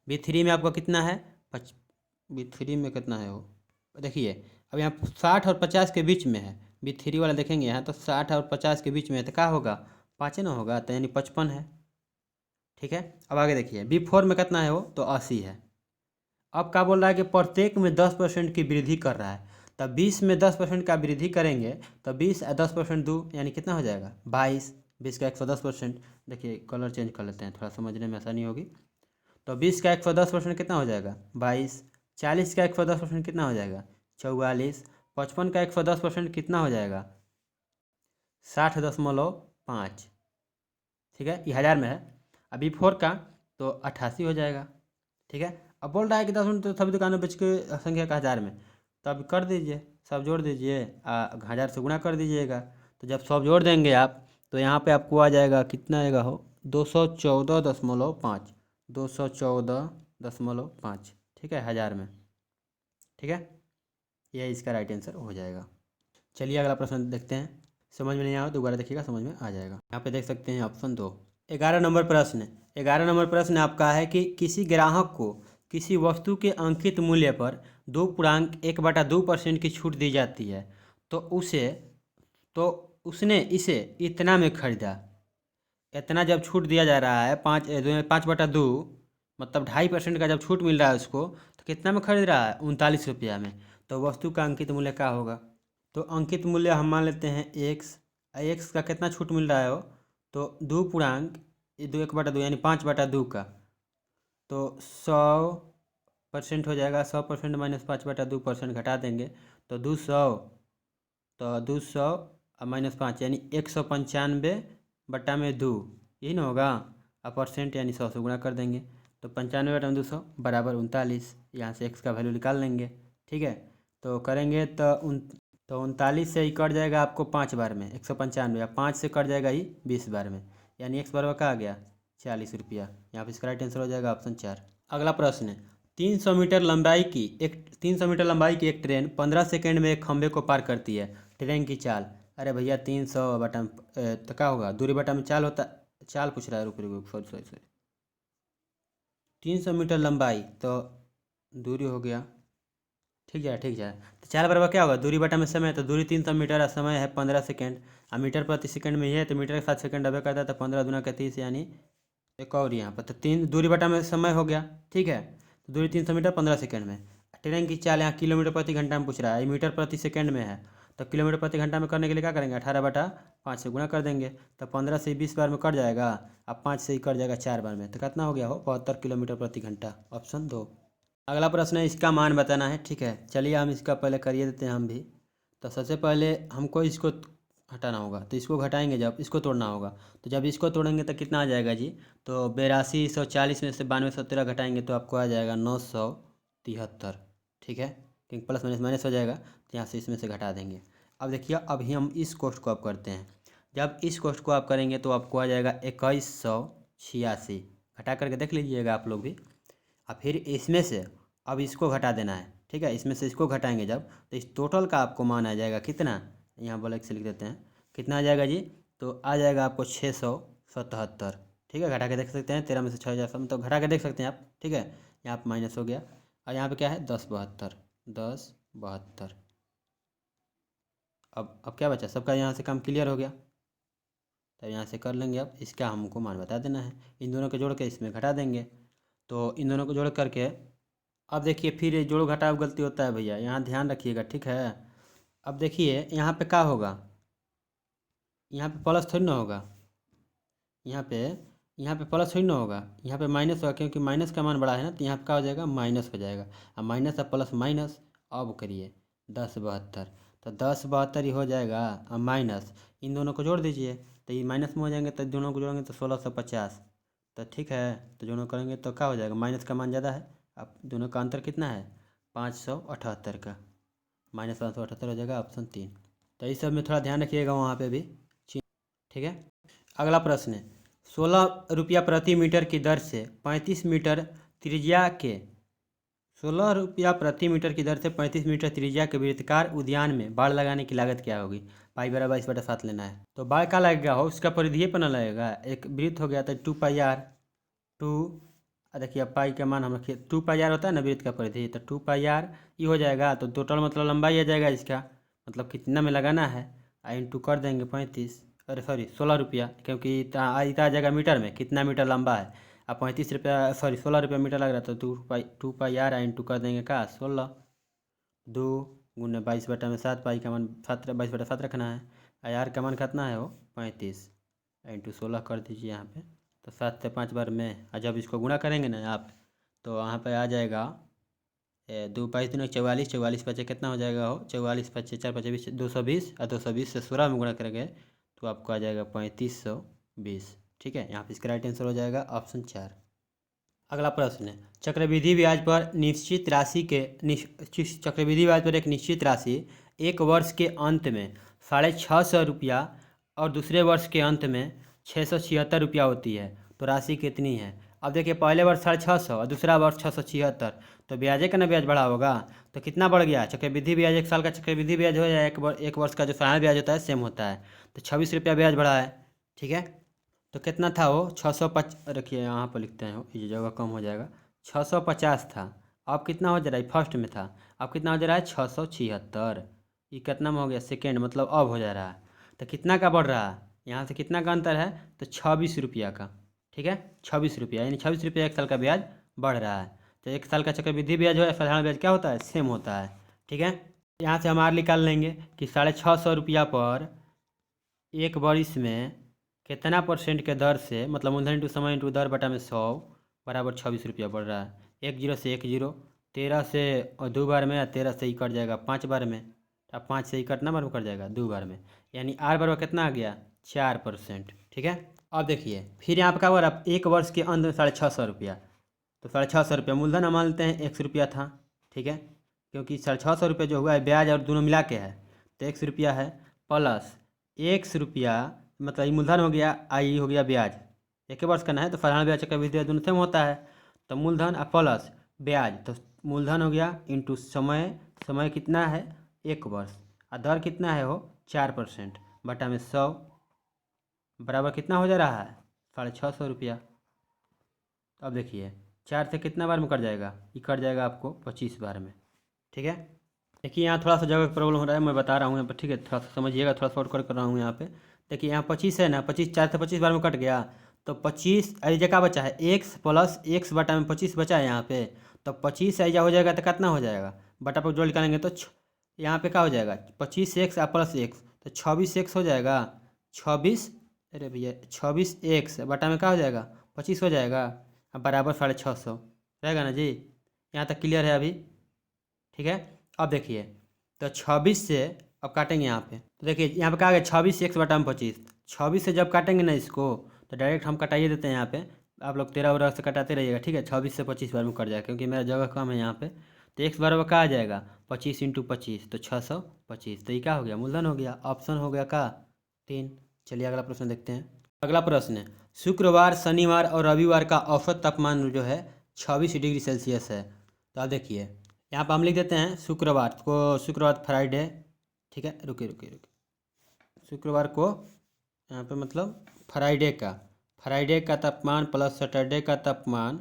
B3 में आपका कितना है B3 में कितना है वो देखिए। अब यहाँ 60 और 50 के बीच में है, B3 वाला देखेंगे यहाँ तो 60 और 50 के बीच में है तो क्या होगा, 5 ना होगा, तो यानी 55 है, ठीक है। अब आगे देखिए B4 में कितना है वो, तो 80 है। अब क्या बोल रहा है कि प्रत्येक में 10% की वृद्धि कर रहा है, तब 20 में 10% का वृद्धि करेंगे तो 20 और 10% दो यानी कितना हो जाएगा 22, 20 का 110%। देखिए कलर चेंज कर लेते हैं थोड़ा समझने में आसानी होगी। तो 20 का 110% कितना हो जाएगा 22, 40 का 110% कितना हो जाएगा 44, 55 का 110% कितना हो जाएगा 60.5, ठीक है, ये 1000 में है। अभी 4 का तो 88 हो जाएगा, ठीक है। अब बोल रहा है कि 10 तो सभी दुकानों बेच के संख्या का 1000 में, तो अब कर दीजिए, सब जोड़ दीजिए, 1000 से गुणा कर दीजिएगा। तो जब सब जोड़ देंगे आप तो यहाँ पे आपको आ जाएगा कितना आएगा हो 214.5, 214.5, ठीक है 1000 में, ठीक है। यह इसका राइट आंसर हो जाएगा। चलिए अगला प्रश्न देखते हैं, समझ में नहीं आया तो दोबारा देखिएगा समझ में आ जाएगा। यहाँ पे देख सकते हैं ऑप्शन 2, 11 नंबर प्रश्न। 11 नंबर प्रश्न आपका है कि किसी ग्राहक को किसी वस्तु के अंकित मूल्य पर 2.1/2% की छूट दी जाती है तो उसने इसे इतना में खरीदा। इतना जब छूट दिया जा रहा है 5/2 मतलब 2.5% का जब छूट मिल रहा है उसको, तो कितना में खरीद रहा है 39 रुपया में। तो वस्तु का अंकित मूल्य क्या होगा। तो अंकित मूल्य हम मान लेते हैं एक्स का कितना छूट मिल रहा है वो, तो 2.1/2 यानी 5/2 का, तो 100% हो जाएगा। 100% माइनस 5/2% घटा देंगे तो 200, तो 200 और माइनस 5 यानी 195/2, यही ना होगा। और परसेंट यानी 100 से गुणा कर देंगे तो 95/200 बराबर 39। यहाँ से एक्स का वैल्यू निकाल लेंगे, ठीक है। तो करेंगे तो 39 से ही कट जाएगा आपको 5 बार में 195, या 5 से कट जाएगा ही 20 बार में, यानी एक्स बराबर का आ गया 40 रुपया। यहाँ पे इसका राइट आंसर हो जाएगा ऑप्शन 4। अगला प्रश्न है 300 मीटर लंबाई की एक ट्रेन 15 सेकेंड में एक खंभे को पार करती है, ट्रेन की चाल। अरे भैया 300 बटा तो क्या होगा, दूरी बटा में चाल होता, चाल पूछ रहा है, रुक रुक सॉरी सॉरी सॉरी, 300 मीटर लंबाई तो दूरी हो गया, ठीक है ठीक है। तो चाल बराबर क्या होगा, दूरी बटा में समय, तो दूरी 300 मीटर और समय है 15 सेकेंड, और मीटर प्रति सेकंड में ये है तो मीटर के साथ सेकंड अबे करता है, तो 15 दूना का 30 यानी एक और यहाँ पर, तो 3 दूरी बटा में समय हो गया, ठीक है। तो दूरी 300 मीटर 15 सेकंड में। ट्रेन की चाल यहाँ किलोमीटर प्रति घंटा में पूछ रहा है, ये मीटर प्रति सेकंड में है, तो किलोमीटर प्रति घंटा में करने के लिए क्या करेंगे 18/5 से गुणा कर देंगे, तो 15 से 20 बार में कट जाएगा, अब 5 से ही कट जाएगा 4 बार में, तो कितना हो गया हो 72 किलोमीटर प्रति घंटा, ऑप्शन 2। अगला प्रश्न है इसका मान बताना है, ठीक है। चलिए हम इसका पहले करिए देते हैं हम भी। तो सबसे पहले हमको इसको हटाना होगा, तो इसको घटाएंगे जब इसको तोड़ना होगा, तो जब इसको तोड़ेंगे तो कितना आ जाएगा जी, तो 8240 में से 9213 घटाएंगे तो आपको आ जाएगा 973, ठीक है, क्योंकि प्लस माइनस माइनस हो जाएगा तो यहाँ से इसमें से घटा देंगे। अब देखिए अभी हम इस कोष्ट को आप करते हैं, जब इस कोष्ट को आप करेंगे तो आपको आ जाएगा 2186, घटा करके देख लीजिएगा आप लोग भी। और फिर इसमें से अब इसको घटा देना है, ठीक है, इसमें से इसको घटाएंगे जब तो इस टोटल का आपको मान आ जाएगा कितना, यहाँ ब्लैक से लिख देते हैं कितना आ जाएगा जी, तो आ जाएगा आपको 677, ठीक है। घटा के देख सकते हैं 13 में से 6000 तो घटा के देख सकते हैं आप, ठीक है। यहाँ पर माइनस हो गया और यहाँ पे क्या है 1072। अब क्या बचा, सबका यहाँ से काम क्लियर हो गया, तब यहाँ से कर लेंगे। अब इसका हमको मान बता देना है, इन दोनों को जोड़ के इसमें घटा देंगे, तो इन दोनों को जोड़ करके अब देखिए फिर ये जोड़ घटाव गलती होता है भैया, यहाँ ध्यान रखिएगा, ठीक है। अब देखिए यहाँ पे क्या होगा, यहाँ पे प्लस थोड़ी ना होगा, यहाँ पे प्लस थोड़ी ना होगा, यहाँ पे माइनस होगा, क्योंकि माइनस का मान बड़ा है ना, तो यहाँ पे क्या हो जाएगा माइनस हो जाएगा। अब माइनस और प्लस माइनस, अब करिए 1072, तो 1072 ही हो जाएगा। अब माइनस इन दोनों को जोड़ दीजिए, तो ये माइनस में हो जाएंगे, तो दोनों को जोड़ेंगे तो 1650, तो ठीक है। तो दोनों करेंगे तो क्या हो जाएगा, माइनस का मान ज़्यादा है, अब दोनों का अंतर कितना है 578 का, -578 हो जाएगा ऑप्शन 3। तो इस सब में थोड़ा ध्यान रखिएगा वहाँ पे भी, ठीक है। अगला प्रश्न है, 16 रुपया प्रति मीटर की दर से 35 मीटर त्रिज्या के 16 रुपया प्रति मीटर की दर से 35 मीटर त्रिज्या के वृत्ताकार उद्यान में बाड़ लगाने की लागत क्या होगी। पाई बराबर 22/7 लेना है। तो बाड़ का लगेगा हो, उसका परिधीय पर न लगेगा। एक वृत्त हो गया तो 2πr, देखिए अब पाई का मान हम रखिए 2πr होता है ना वृत्त का परिधि, तो 2πr ये हो जाएगा। तो टोटल मतलब लंबाई आ जाएगा इसका, मतलब कितना में लगाना है, इंटू कर देंगे 35, अरे सॉरी 16 रुपया, क्योंकि इतना आ जाएगा मीटर में, कितना मीटर लंबा है। अब 35 रुपया सॉरी 16 रुपया मीटर लग रहा है, तो 2πr इंटू कर देंगे का 16, 2 गुने 22/7, पाई का मान 22/7 रखना है। आर का मान कितना है वो 35, इंटू 16 कर दीजिए यहाँ पे। तो 7 से 5 बार में, और जब इसको गुणा करेंगे ना आप, तो वहाँ पे आ जाएगा 2×5 = 44, 44 पचे कितना हो जाएगा हो, 44 पचे 4 पचे 20, 220, और 220 से 16 में गुणा करेंगे तो आपको आ जाएगा 3520। ठीक है, यहाँ पे इसका राइट आंसर हो जाएगा ऑप्शन 4। अगला प्रश्न है, चक्रवृद्धि ब्याज पर निश्चित राशि के चक्रवृद्धि ब्याज पर एक निश्चित राशि एक वर्ष के अंत में 650 रुपया और दूसरे वर्ष के अंत में 676 रुपया होती है, तो राशि कितनी है। अब देखिए पहले वर्ष 650 और दूसरा वर्ष 676, तो ब्याजे का ना ब्याज बढ़ा होगा, तो कितना बढ़ गया। चक्रवृद्धि ब्याज 1 साल का चक्रवृद्धि ब्याज हो जाए, एक वर्ष का जो सालाना ब्याज होता है सेम होता है, तो 26 रुपया ब्याज बढ़ा है। ठीक है, तो कितना था वो 650, रखिए यहाँ पर लिखते हैं, ये जगह कम हो जाएगा, 650 था। अब कितना हो जा रहा है, फर्स्ट में था, अब कितना हो जा रहा है 676। ये कितना में हो गया, सेकेंड, मतलब अब हो जा रहा है। तो कितना का बढ़ रहा है, यहाँ से कितना का अंतर है, तो 26 रुपया का। ठीक है, 26 रुपया, यानी 26 रुपया 1 साल का ब्याज बढ़ रहा है। तो 1 साल का चक्रवृद्धि ब्याज हो या साधारण ब्याज क्या होता है, सेम होता है। ठीक है, यहाँ से हम आर निकाल लेंगे कि 650 रुपया पर एक वर्ष में कितना % के दर से, मतलब मूलधन इंटू समय इंटू दर बटा में 100 बराबर 26 रुपया बढ़ रहा है। 1 0 से 1 0, 13 से और 2 बार में, 13 से ही कट जाएगा 5 बार में, अब 5 से ही कटना बार में कट जाएगा 2 बार में, यानी आर बराबर कितना आ गया 4%। ठीक है, अब देखिए फिर यहाँ पर क्या हुआ, एक वर्ष के अंत में 650 रुपया, तो 650 रुपया मूलधन हम मान लेते हैं 100 रुपया था। ठीक है, क्योंकि 650 रुपया जो हुआ है ब्याज और दोनों मिला के है, तो 100 रुपया है प्लस 100 रुपया, मतलब ये मूलधन हो गया, आई हो गया ब्याज। एक वर्ष करना है तो साधारण ब्याज चक्रवृद्धि ब्याज दोनों सेम होता है, तो मूलधन और प्लस ब्याज, तो मूलधन हो गया इंटू समय, समय कितना है 1 वर्ष, और दर कितना है वो 4% बटा में 100 बराबर कितना हो जा रहा है 650 रुपया। अब देखिए 4 से कितना बार में कट जाएगा, ये कट जाएगा आपको 25 बार में। ठीक है, देखिए यहाँ थोड़ा सा जगह प्रॉब्लम हो रहा है, मैं बता रहा हूँ यहाँ पर। ठीक है, थोड़ा सा समझिएगा, थोड़ा शॉर्टकट कर रहा हूँ यहाँ पे। देखिए यहाँ 25 है ना, 25 4 से 25 बार में कट गया, तो 25 ऐजा क्या बचा है, x प्लस x बटा में 25 बचा है यहाँ पे, तो 25 ऐजा हो जाएगा तो कितना हो जाएगा, बटा पर जोड़ निकालेंगे तो यहाँ पे क्या हो जाएगा 25x प्लस x, तो 26x हो जाएगा 26, अरे भैया 26x बटा में क्या हो जाएगा 25 हो जाएगा, अब बराबर 650 रहेगा ना जी। यहाँ तक क्लियर है अभी। ठीक है, अब देखिए तो 26 से अब काटेंगे यहाँ पे, तो देखिए यहाँ पे क्या आ गया 26x बटा में 25, 26 से जब काटेंगे ना इसको तो डायरेक्ट हम कटाइए देते हैं यहाँ पे, आप लोग 13 वगैरह से कटाते रहिएगा। ठीक है, 26 से 25 बार में कट जाएगा, क्योंकि मेरा जगह कम है यहाँ पे। तो x बराबर क्या आ जाएगा 25 इंटू 25, तो 625, तो ये क्या हो गया मूलधन हो गया, ऑप्शन हो गया का 3। चलिए अगला प्रश्न देखते हैं। अगला प्रश्न है, शुक्रवार शनिवार और रविवार का औसत तापमान जो है 26 डिग्री सेल्सियस है। तो आप देखिए यहाँ पर हम लिख देते हैं शुक्रवार को, शुक्रवार फ्राइडे। ठीक है, रुकिए रुकिए रुकिए, शुक्रवार को यहाँ पे मतलब फ्राइडे का तापमान प्लस सैटरडे का तापमान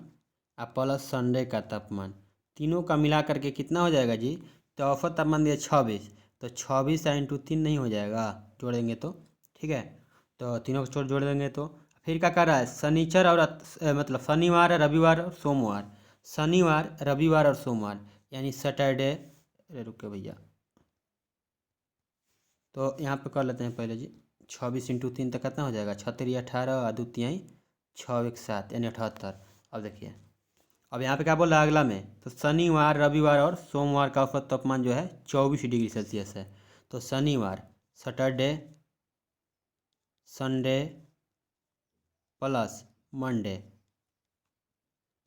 और प्लस संडे का तापमान, तीनों का मिला करके कितना हो जाएगा जी, तो औसत तापमान दिया 26, तो 26 इंटू 3 नहीं हो जाएगा, जोड़ेंगे तो। ठीक है, तो तीनों को जोड़ देंगे तो फिर क्या कर रहा है, शनिचर और मतलब शनिवार रविवार और सोमवार, शनिवार रविवार और सोमवार, यानी सैटरडे, अरे रुके भैया, तो यहाँ पे कर लेते हैं पहले जी 26 इंटू 3 तक कितना हो जाएगा 6 18 और 2 3 6 1 7 यानी 78। अब देखिए अब यहाँ पे क्या बोल रहा है अगला में, तो शनिवार रविवार और सोमवार का औसत तापमान जो है 24 डिग्री सेल्सियस है। तो शनिवार सैटरडे संडे प्लस मंडे,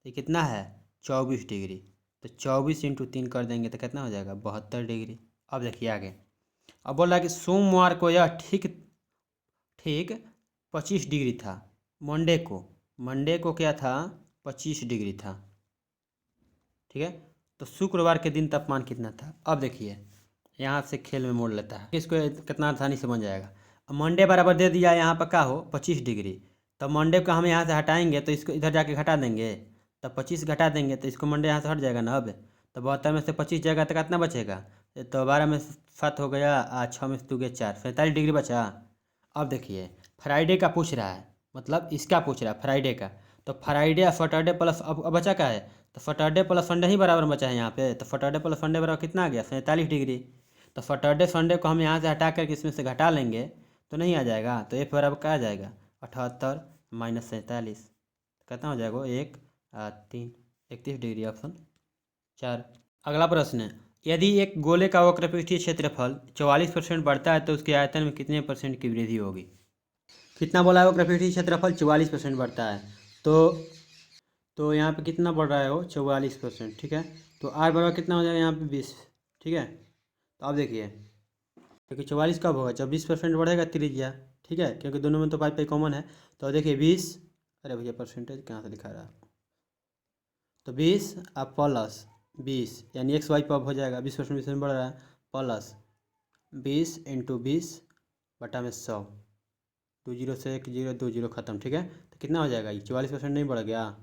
ये कितना है 24 डिग्री, तो 24 × 3 कर देंगे तो कितना हो जाएगा 72 डिग्री। अब देखिए आगे, अब बोल रहा है कि सोमवार को यह ठीक ठीक 25 डिग्री था। मंडे को क्या था 25 डिग्री था। ठीक है, तो शुक्रवार के दिन तापमान कितना था। अब देखिए यहाँ से खेल में मोड़ लेता है, इसको कितना आसानी से बन जाएगा। अब मंडे बराबर दे दिया यहाँ पर क्या हो 25 डिग्री, तब मंडे को हम यहाँ से हटाएंगे तो इसको इधर जाके घटा देंगे, तब 25 घटा देंगे तो इसको मंडे यहाँ से हट जाएगा ना। अब तो 72 में से 25 जाएगा तो कितना बचेगा, तो 12 में से 7 हो गया, 6 में से 2 गया 4, 47 डिग्री बचा। अब देखिए फ्राइडे का पूछ रहा है, मतलब इसका पूछ रहा है फ्राइडे का, तो फ्राइडे सैटरडे प्लस अब बचा क्या है, तो सैटरडे प्लस संडे ही बराबर बचा है यहाँ पे, तो सैटरडे प्लस संडे बराबर कितना आ गया 47 डिग्री। तो सैटरडे संडे को हम यहाँ से हटा करके इसमें से घटा लेंगे तो नहीं आ जाएगा, तो एफ बराबर क्या आ जाएगा 78 माइनस 47, कितना हो जाएगा 1 3 31 डिग्री, ऑप्शन 4। अगला प्रश्न है, यदि एक गोले का वक्रपृष्ठीय क्षेत्रफल 44% बढ़ता है तो उसके आयतन में कितने % की वृद्धि होगी। कितना बोला है वक्रपृष्ठीय क्षेत्रफल 44% बढ़ता है, तो यहाँ पे कितना बढ़ रहा है वो 44%। ठीक है, तो आर बराबर कितना हो जाएगा यहाँ पे 20। ठीक है, तो अब देखिए क्योंकि 44 कब होगा जब 20% बढ़ेगा त्रिज्या। ठीक है, क्योंकि दोनों में तो पाई कॉमन है, तो देखिए 20, अरे भैया परसेंटेज कहाँ से लिखा रहा, तो 20 अब प्लस 20 यानी एक्स वाई पर हो जाएगा 20% बढ़ रहा है, प्लस 20 × 20 बटा में 100, 2 0 से 1 0 2 0 खत्म। ठीक है, तो कितना हो जाएगा ये 44% नहीं बढ़ गया।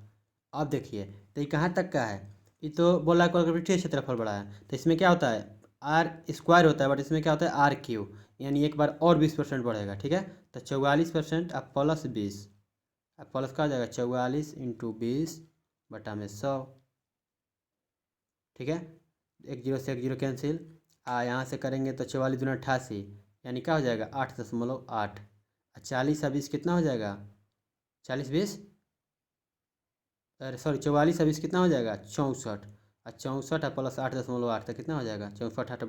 अब देखिए तो ये कहाँ तक का है, ये तो बोला वक्रपृष्ठीय क्षेत्रफल बढ़ा है, तो इसमें क्या होता है आर स्क्वायर होता है, बट इसमें क्या होता है आर क्यू, यानी एक बार और 20% बढ़ेगा। ठीक है, तो 44% अब प्लस 20, अब प्लस का हो जाएगा 44 × 20 बटा में 100। ठीक है, 1 0 से 1 0 कैंसिल, यहाँ से करेंगे तो 44 दूना 88, यानी क्या हो जाएगा 8.8। 40 और 20 कितना हो जाएगा 40 20, अरे सॉरी 44 और 20 कितना हो जाएगा 64, और 64 और प्लस 8.8 तो कितना हो जाएगा 64 8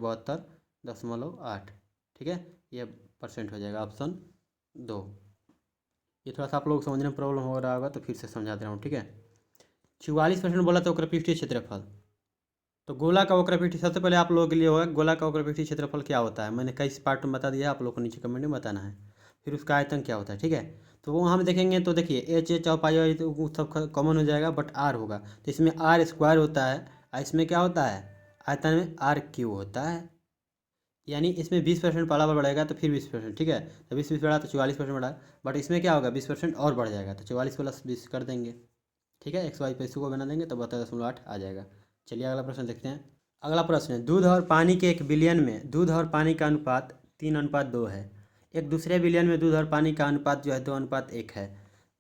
72.8। ठीक है, ये % हो जाएगा ऑप्शन 2। ये थोड़ा सा आप लोग को समझने में प्रॉब्लम हो रहा होगा तो फिर से समझा दे रहा हूँ। ठीक है, 44% बोला तो वक्रपृष्ठीय क्षेत्रफल, तो गोला का वक्रपृष्ठीय सबसे पहले आप लोगों के लिए होगा गोला का वक्रपृष्ठीय क्षेत्रफल क्या होता है, मैंने कई पार्ट में बता दिया, आप लोग को नीचे कमेंट में बताना है। फिर उसका आयतन क्या होता है। ठीक है, तो वो हम देखेंगे तो देखिए एच और पाई तो सब कॉमन हो जाएगा, बट आर होगा, तो इसमें आर स्क्वायर होता है और इसमें क्या होता है आयतन में आर क्यू होता है, यानी इसमें 20% पहला बार बढ़ेगा तो फिर 20%। ठीक है, तो 20 बढ़ा तो 44% बढ़ा, बट इसमें क्या होगा 20% और बढ़ जाएगा, तो 44 प्लस 20 कर देंगे। ठीक है, एक्स वाई पैसों को बना देंगे तो 72.8 आ जाएगा। चलिए अगला प्रश्न देखते हैं। अगला प्रश्न है, दूध और पानी के 1 बिलियन में दूध और पानी का अनुपात 3:2 है। एक दूसरे बिलियन में दूध और पानी का अनुपात जो है 2:1 है।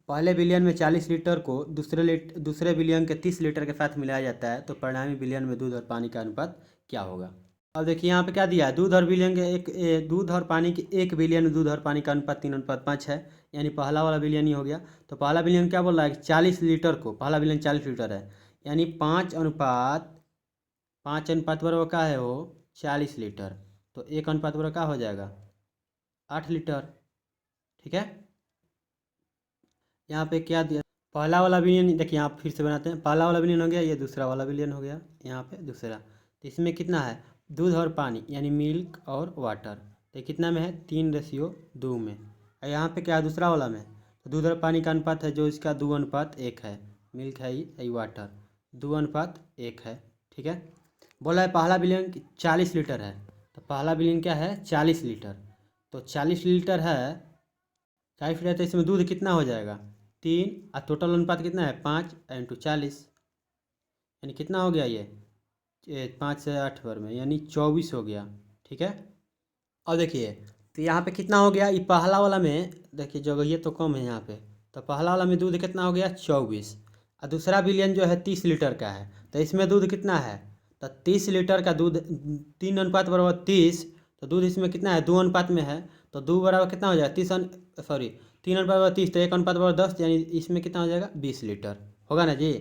पहले बिलियन में 40 लीटर को दूसरे बिलियन के 30 लीटर के साथ मिलाया जाता है, तो परिणामी बिलियन में दूध और पानी का अनुपात क्या होगा। अब देखिए यहाँ पे क्या दिया है, दूध और बिलियन के दूध और पानी के 1 बिलियन में दूध और पानी का अनुपात 3:5 है, यानी पहला वाला बिलियन ही हो गया। तो पहला बिलियन क्या बोल रहा है कि 40 लीटर को, पहला बिलियन 40 लीटर है, यानी 5:5 बराबर क्या है वो 40 लीटर, तो 1 बराबर क्या हो जाएगा 8 लीटर। ठीक है, यहाँ पे क्या दिया, पहला वाला बिलियन देखिए आप फिर से बनाते हैं, पहला वाला बिलियन हो गया, ये दूसरा वाला बिलियन हो गया, यहाँ पे दूसरा, तो इसमें कितना है दूध और पानी यानी मिल्क और वाटर, तो कितना में है 3:2 में, और यहाँ पे क्या है दूसरा वाला में, तो दूध और पानी का अनुपात है जो इसका 2:1 है, मिल्क है ये वाटर 2:1 है। ठीक है, बोला है पहला बिलियन 40 लीटर है, तो पहला बिलियन क्या है 40 लीटर, तो 40 लीटर है 40 लीटर, तो इसमें दूध कितना हो जाएगा 3, और टोटल अनुपात कितना है 5 × 40, यानी कितना हो गया ये 5 से 8 भर में यानी 24 हो गया। ठीक है, और देखिए तो यहाँ पे कितना हो गया, ये पहला वाला में देखिए जगह ये तो कम है यहाँ पे, तो पहला वाला में दूध कितना हो गया 24, और दूसरा बिलियन जो है 30 लीटर का है, तो इसमें दूध कितना है, तो 30 लीटर का दूध 3:30, तो दूध इसमें कितना है 2 में है, तो 2 बराबर कितना हो जाएगा 3:30, तो 1:10, यानी इसमें कितना हो जाएगा 20 लीटर होगा ना जी,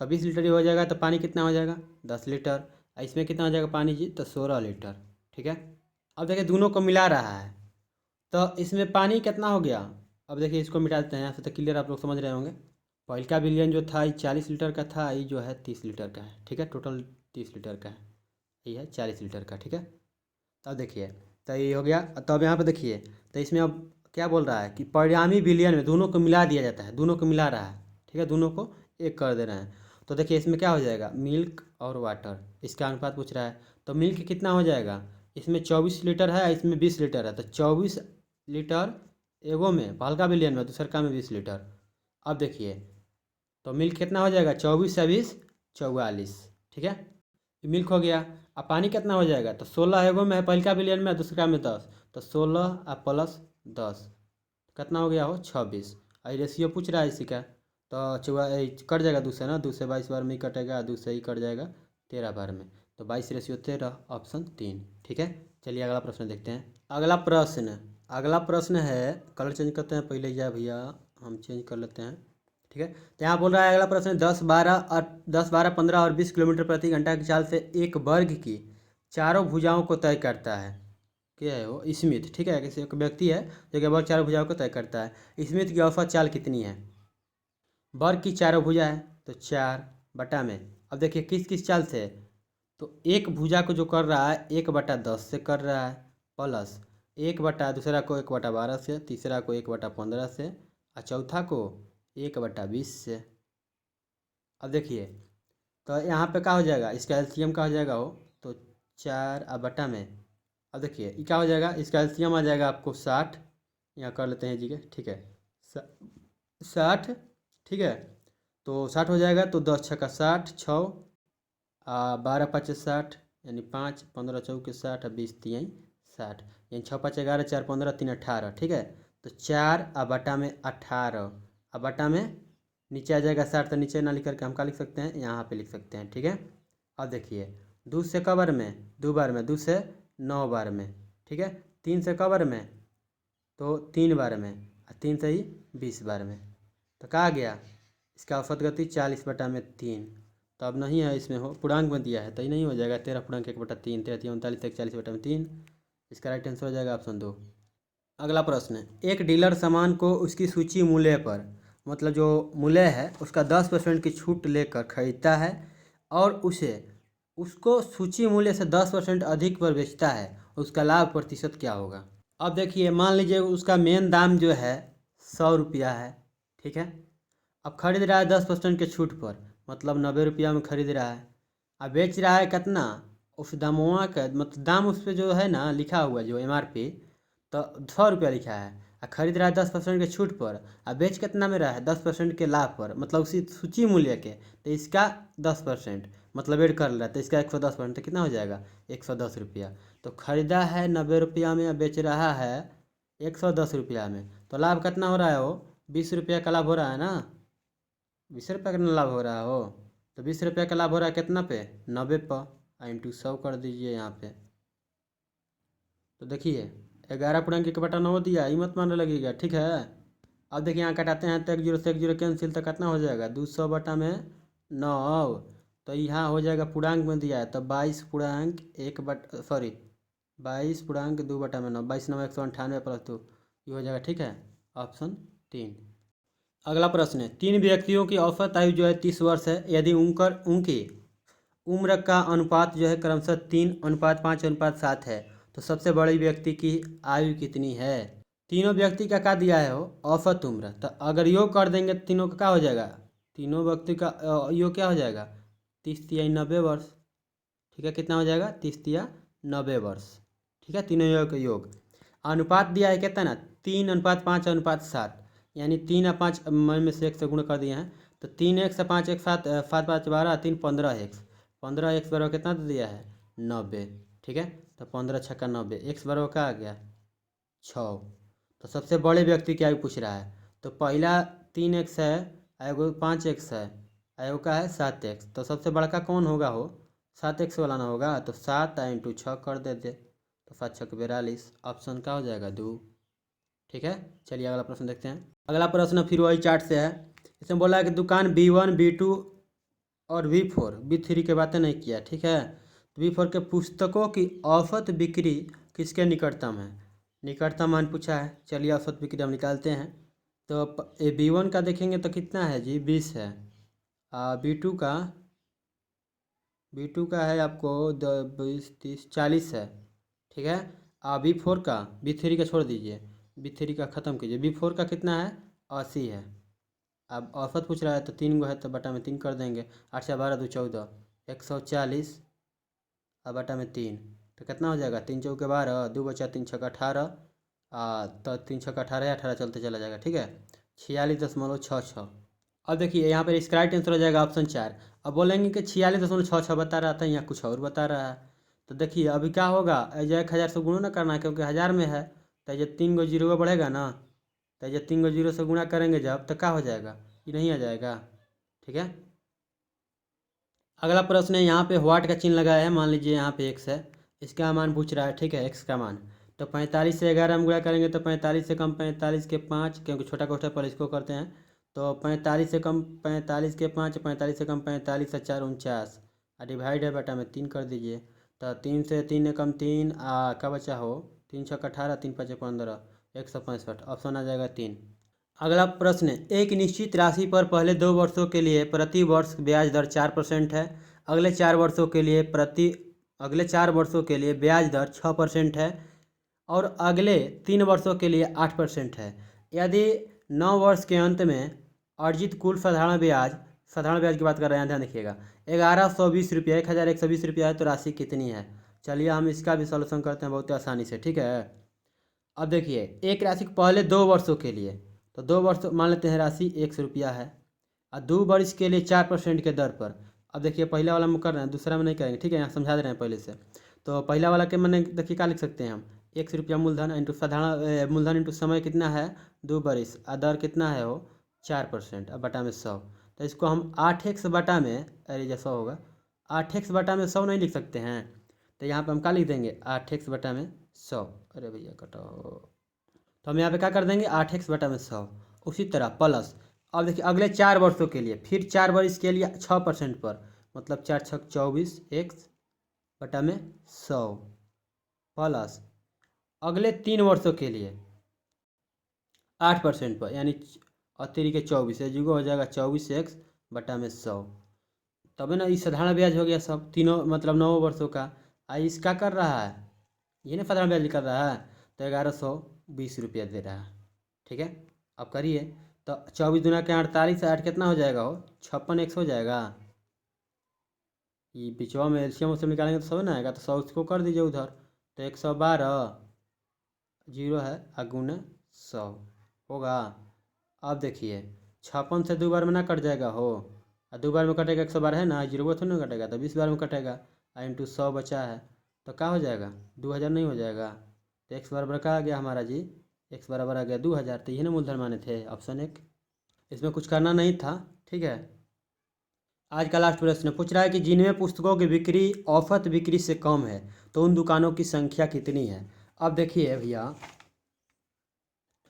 तो 20 लीटर ही हो जाएगा, तो पानी कितना हो जाएगा 10 लीटर, और इसमें कितना हो जाएगा पानी जी तो 16 लीटर। ठीक है, अब देखिए दोनों को मिला रहा है, तो इसमें पानी कितना हो गया, अब देखिए इसको मिटा देते हैं यहाँ से, तो क्लियर आप लोग समझ रहे होंगे। पहला बिलियन जो था ये 40 लीटर का था, ये जो है 30 लीटर का है। ठीक है, टोटल 30 लीटर का है, ये है 40 लीटर का। ठीक है, तब देखिए, तो ये हो गया। तब यहाँ पे देखिए, तो इसमें अब क्या बोल रहा है कि परिणामी बिलियन में दोनों को मिला दिया जाता है, दोनों को मिला रहा है। ठीक है, दोनों को एक कर दे रहे हैं। तो देखिए इसमें क्या हो जाएगा, मिल्क और वाटर, इसका अनुपात पूछ रहा है। तो मिल्क कितना हो जाएगा, इसमें 24 लीटर है, इसमें 20 लीटर है, तो 24 लीटर एगो में पहलका बिलियन में, दूसर का में 20 लीटर। अब देखिए, तो मिल्क कितना हो जाएगा, 24 से 20 44। ठीक है, मिल्क हो गया। अब पानी कितना हो जाएगा, तो 16 एगो में है, पहलका बिलियन में, दूसरा में 10, तो 16 और प्लस 10 कितना हो गया हो 26। आई रेशियो पूछ रहा है इसी का, तो कट जाएगा 2 से ना, 2 से 22 बार में ही कटेगा, 2 से ही कट जाएगा 13 बार में, तो 22/13, ऑप्शन 3। ठीक है, चलिए अगला प्रश्न देखते हैं। अगला प्रश्न है, कलर चेंज करते हैं पहले, या भैया हम चेंज कर लेते हैं। ठीक है, तो यहाँ बोल रहा है अगला प्रश्न, 10, 12, 15 और 20 किलोमीटर प्रति घंटा की चाल से एक वर्ग की चारों भुजाओं को तय करता है। क्या है वो, स्मिथ। ठीक है, किसी एक व्यक्ति है जो कि वर्ग चारों भुजाओं को तय करता है। स्मिथ की औसत चाल कितनी है, वर्ग की चारों भुजा है तो 4 बटा में। अब देखिए किस किस चाल से, तो एक भुजा को जो कर रहा है 1/10 से कर रहा है, प्लस 1 बटा, दूसरा को 1/12 से, तीसरा को 1/15 से, और चौथा को 1/20 से। अब देखिए, तो यहाँ पे क्या हो जाएगा, इसका एलसीएम क्या हो जाएगा हो, तो 4 और बटा में। अब देखिए ये क्या हो जाएगा, इसका एलसीएम आ जाएगा आपको 60, यहाँ कर लेते हैं जी के। ठीक है, 60। ठीक है, तो 60 हो जाएगा, तो 10 छक्का 60, 6 12 5 60, यानी 5, 15 चौके 60 और 20 तियाई 60, यानी 6 5 11, 4 15 3 18। ठीक है, तो 4 और बटा में 18, और बटा में नीचे आ जाएगा 60, तो नीचे ना लिख करके हम क्या लिख सकते हैं, यहाँ पे लिख सकते हैं। ठीक है, अब देखिए 2 से कबर में 2 बार में, 2 से 9 बार में। ठीक है, 3 से कबर में, तो 3 बार में, और 3 से ही 20 बार में। तो कहा गया इसका औसत गति 40/3। तो अब नहीं है इसमें, हो पूर्णांक में दिया है तो ये नहीं हो जाएगा, 13 पूर्णांक 1/3, 13 39 40/3। इसका राइट आंसर हो जाएगा ऑप्शन 2। अगला प्रश्न, एक डीलर सामान को उसकी सूची मूल्य पर, मतलब जो मूल्य है उसका 10% की छूट लेकर खरीदता है, और उसको सूची मूल्य से 10% अधिक पर बेचता है, उसका लाभ प्रतिशत क्या होगा। अब देखिए मान लीजिए उसका मेन दाम जो है 100 रुपया है। ठीक है, अब खरीद रहा है 10% के छूट पर, मतलब 90 रुपया में खरीद रहा है। अब बेच रहा है कितना, उस दामवा का मतलब दाम उस पर जो है ना लिखा हुआ जो MRP, तो 100 रुपया लिखा है। और खरीद रहा है 10% के छूट पर, और बेच कितना में रहा है 10% के लाभ पर, मतलब उसी सूची मूल्य के, तो इसका 10% मतलब ऐड कर रहा है, तो इसका 110%, तो कितना हो जाएगा 110 रुपया। तो खरीदा है 90 रुपया में, बेच रहा है 110 रुपया में, तो लाभ कितना हो रहा है, वो 20 रुपया का लाभ हो रहा है ना, 20 रुपया का लाभ हो रहा हो, तो 20 रुपया का लाभ हो रहा है कितना पे, 90 पर, इंटू 100 कर दीजिए यहाँ पे। तो देखिए 11 पूर्णांक 1/9 दिया, ये मत मानने लगेगा। ठीक है, अब देखिए यहाँ कटाते हैं तो 1 0 से 1 0 कैंसिल, तो कितना हो जाएगा 200/9। तो यहाँ हो जाएगा पूर्णांक में दिया है, तो 22 पूर्णांक 2/9, 22 9 198 प्लस 2, ये हो जाएगा। ठीक है, ऑप्शन 3। अगला प्रश्न है, 3 व्यक्तियों की औसत आयु जो है 30 वर्ष है, यदि उनकी उम्र का अनुपात जो है क्रमशः 3:5:7 है, तो सबसे बड़े व्यक्ति की आयु कितनी है। तीनों व्यक्ति का क्या दिया है वो, औसत उम्र, तो अगर योग कर देंगे तो तीनों का क्या हो जाएगा, तीनों व्यक्ति का योग क्या हो जाएगा, 30 तिया 90 वर्ष। ठीक है, कितना हो जाएगा 30 तिया 90 वर्ष। ठीक है, तीनों योग का योग। अनुपात दिया है कितना, 3:5:7, यानी 3 और 5 में से 1 से गुण कर दिए हैं, तो 3x से 5x 7, 7 5 12, 3 15x, 15x बराबर कितना दे दिया है 90। ठीक है, तो 15 छक्का 90, x बराबर क्या आ गया 6। तो सबसे बड़े व्यक्ति की आयु पूछ रहा है, तो पहला 3x है, एगो 5x है, एगो का है 7x, तो सबसे बड़का कौन होगा हो, 7x वाला ना होगा, तो 7 इंटू 6 कर देते, तो 7 6 42, ऑप्शन क्या हो जाएगा 2। ठीक है, चलिए अगला प्रश्न देखते हैं। अगला प्रश्न फिर वही चार्ट से है, इसमें बोला है कि दुकान B1 B2 और B4 B3 की बातें नहीं किया। ठीक है, तो B4 के पुस्तकों की औसत बिक्री किसके निकटतम है, निकटतम मान पूछा है। चलिए औसत बिक्री हम निकालते हैं, तो B1 का देखेंगे तो कितना है जी, 20 है। B2 का है आपको 20, 30, 40 है, ठीक है। B4 का, B3 का छोड़ दीजिए, B3 का ख़त्म कीजिए। B4 का कितना है, 80 है। अब औसत पूछ रहा है तो 3 गो है तो बटा में 3 कर देंगे। 8 से 12 2 14, 140 और बटा में 3 तो कितना हो जाएगा, 3 चौके 12, 2 बचा 3 छक्का 18, तो 3 छक्का 18 18 चलते चला जाएगा, ठीक है। 46.66। अब देखिए यहाँ पर इसका राइट आंसर हो जाएगा ऑप्शन 4। अब बोलेंगे कि 46.66 बता रहा था, यहाँ कुछ और बता रहा है। तो देखिए अभी क्या होगा, जो 1000 से गुणा ना करना है क्योंकि 1000 में है, तो ये 3 गो जीरो बढ़ेगा ना, तो ये 3 गो जीरो से गुणा करेंगे जब तो क्या हो जाएगा, ये नहीं आ जाएगा, ठीक है। अगला प्रश्न है, यहाँ पे व्हाट का चिन्ह लगाया है, मान लीजिए यहाँ पे x है, इसका मान पूछ रहा है, ठीक है, x का मान। तो 45 से 11 हम गुणा करेंगे तो 45 से कम 45 के 5, क्योंकि छोटा कोष्ठक पर इसको करते हैं। तो 45 से कम 45 के 5, 45 से कम 45 से 4 49, डिवाइड है बटा में 3 कर दीजिए। तो 3 से 3 कम 3, का बचा हो 3 छक्का 18, 3 5 15, 165। ऑप्शन आ जाएगा 3। अगला प्रश्न है, एक निश्चित राशि पर पहले 2 वर्षों के लिए प्रति वर्ष ब्याज दर 4% है, अगले 4 वर्षों के लिए ब्याज दर 6% है और अगले 3 वर्षों के लिए 8% है। यदि 9 वर्ष के अंत में अर्जित कुल साधारण ब्याज की बात कर रहे हैं, ध्यान रखिएगा, 1120 रुपया, 1120 रुपया है, तो राशि कितनी है। चलिए हम इसका भी सॉल्यूशन करते हैं बहुत आसानी से, ठीक है। अब देखिए एक राशि पहले 2 वर्षों के लिए, तो 2 वर्ष मान लेते हैं, राशि 100 रुपया है, और 2 वर्ष के लिए 4% के दर पर। अब देखिए पहला वाला में कर रहे हैं, दूसरा में नहीं करेंगे, ठीक है, यहाँ समझा दे रहे हैं पहले से। तो पहला वाला के मैंने देखिए क्या लिख सकते हैं हम, 100 रुपया मूलधन इंटू साधारण मूलधन इंटू समय कितना है 2 वर्ष, और दर कितना है वो 4%, अब बटा में 100। तो इसको हम 8x बटा में, अरे जैसा होगा 8x बटा में 100 नहीं लिख सकते हैं, तो यहाँ पर हम क्या लिख देंगे 8x बटा में 100। अरे भैया कटाओ, तो हम यहाँ पे क्या कर देंगे 8x बटा में 100। उसी तरह प्लस, अब देखिए अगले 4 वर्षों के लिए, फिर 4 वर्ष के लिए 6% पर, मतलब 4 छक 24 x बटा में 100, प्लस अगले 3 वर्षों के लिए 8% पर, यानी अतिरिक्त के 24 जुगो हो जाएगा 24x बटा में 100। तब ना ये साधारण ब्याज हो गया सब तीनों, मतलब 9 वर्षों का। इसका कर रहा है, ये ना साधारण ब्याज कर रहा है, तो 1120 रुपया दे रहा है, ठीक है। अब करिए, तो 24 दूना के 48, 8 कितना हो जाएगा हो 56x हो जाएगा। ये बिचवा में एलसीएम उससे निकालेंगे तो 100 ना आएगा, तो 100 उसको कर दीजिए उधर, तो 112 जीरो है अगुना 100 होगा। अब देखिए 56 से 2 बार में ना कट जाएगा हो, और 2 बार में कटेगा 112 है ना, जीरो थोड़ा ना कटेगा, तो 20 बार में कटेगा, इंटू 100 बचा है, तो क्या हो जाएगा 2000 नहीं हो जाएगा। तो x बराबर क्या आ गया हमारा जी, x बराबर आ गया 2000। तो ये ना मूलधन माने थे, ऑप्शन 1। इसमें कुछ करना नहीं था, ठीक है। आज का लास्ट प्रश्न पूछ रहा है कि जिनमें पुस्तकों की बिक्री औसत बिक्री से कम है तो उन दुकानों की संख्या कितनी है। अब देखिए भैया,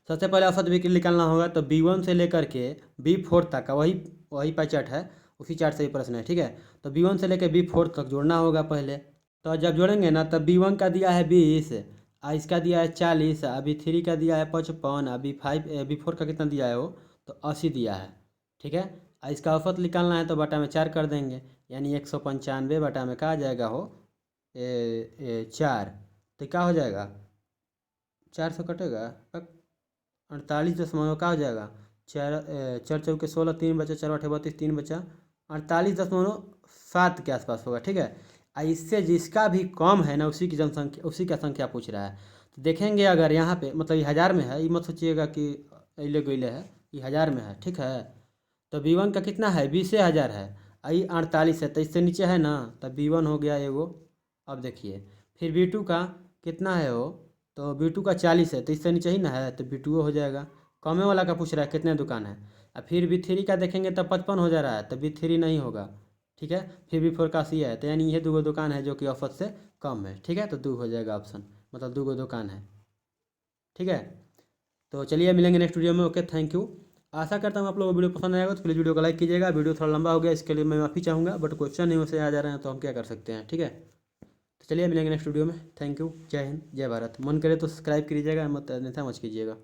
सबसे पहले औसत बिक्री निकालना होगा, तो B1 से लेकर के B4 तक का वही पाई चार्ट है, उसी चार्ट से ही प्रश्न है, ठीक है। तो B1 से लेकर B4 तक जोड़ना होगा पहले। तो जब जोड़ेंगे ना, तब B1 का दिया है 20, इसका दिया है 40, B3 का दिया है 55, B4 का कितना दिया है वो, तो 80 दिया है, ठीक है। इसका औसत निकालना है तो बटा में 4 कर देंगे, यानी 195 बटा में क्या आ जाएगा हो 4, तो क्या हो जाएगा 4 से कटेगा 48 दशमलव क्या हो जाएगा 4 चौके 16, 3 बचा 4 8 32, 3 बचा 48.7 के आसपास होगा, ठीक है। इससे जिसका भी कम है ना, उसी की जनसंख्या, उसी का संख्या पूछ रहा है। तो देखेंगे अगर यहाँ पे मतलब ये 1000 में है, ये मत सोचिएगा कि अले गईले है, ये 1000 में है, ठीक है। तो B1 का कितना है 20,000 है, आई 48 है, तो इससे नीचे है ना, तो B1 हो गया एगो। अब देखिए फिर B2 का कितना है वो, तो B2 का 40 है, तो इससे नीचे ही ना है, तो B2 हो जाएगा। कमे वाला का पूछ रहा है कितने दुकान है। और फिर B3 का देखेंगे तब 55 हो जा रहा है, तो B3 नहीं होगा, ठीक है। फिर B4 का 80 है, तो यानी ये 2 दुकान है जो कि औसत से कम है, ठीक है। तो 2 हो जाएगा ऑप्शन, मतलब 2 दुकान है, ठीक है। तो चलिए मिलेंगे नेक्स्ट वीडियो में, ओके, थैंक यू। आशा करता हूँ आप लोगों को वीडियो पसंद आएगा, तो प्लीज़ वीडियो को लाइक कीजिएगा। वीडियो थोड़ा लंबा हो गया, इसके लिए मैं माफ़ी चाहूँगा, बट क्वेश्चन नहीं उसे आ जा रहे हैं तो हम क्या कर सकते हैं, ठीक है। तो चलिए मिलेंगे नेक्स्ट वीडियो में, थैंक यू, जय हिंद जय भारत। मन करे तो सब्सक्राइब कीजिएगा, मत अन्यथा मत कीजिएगा।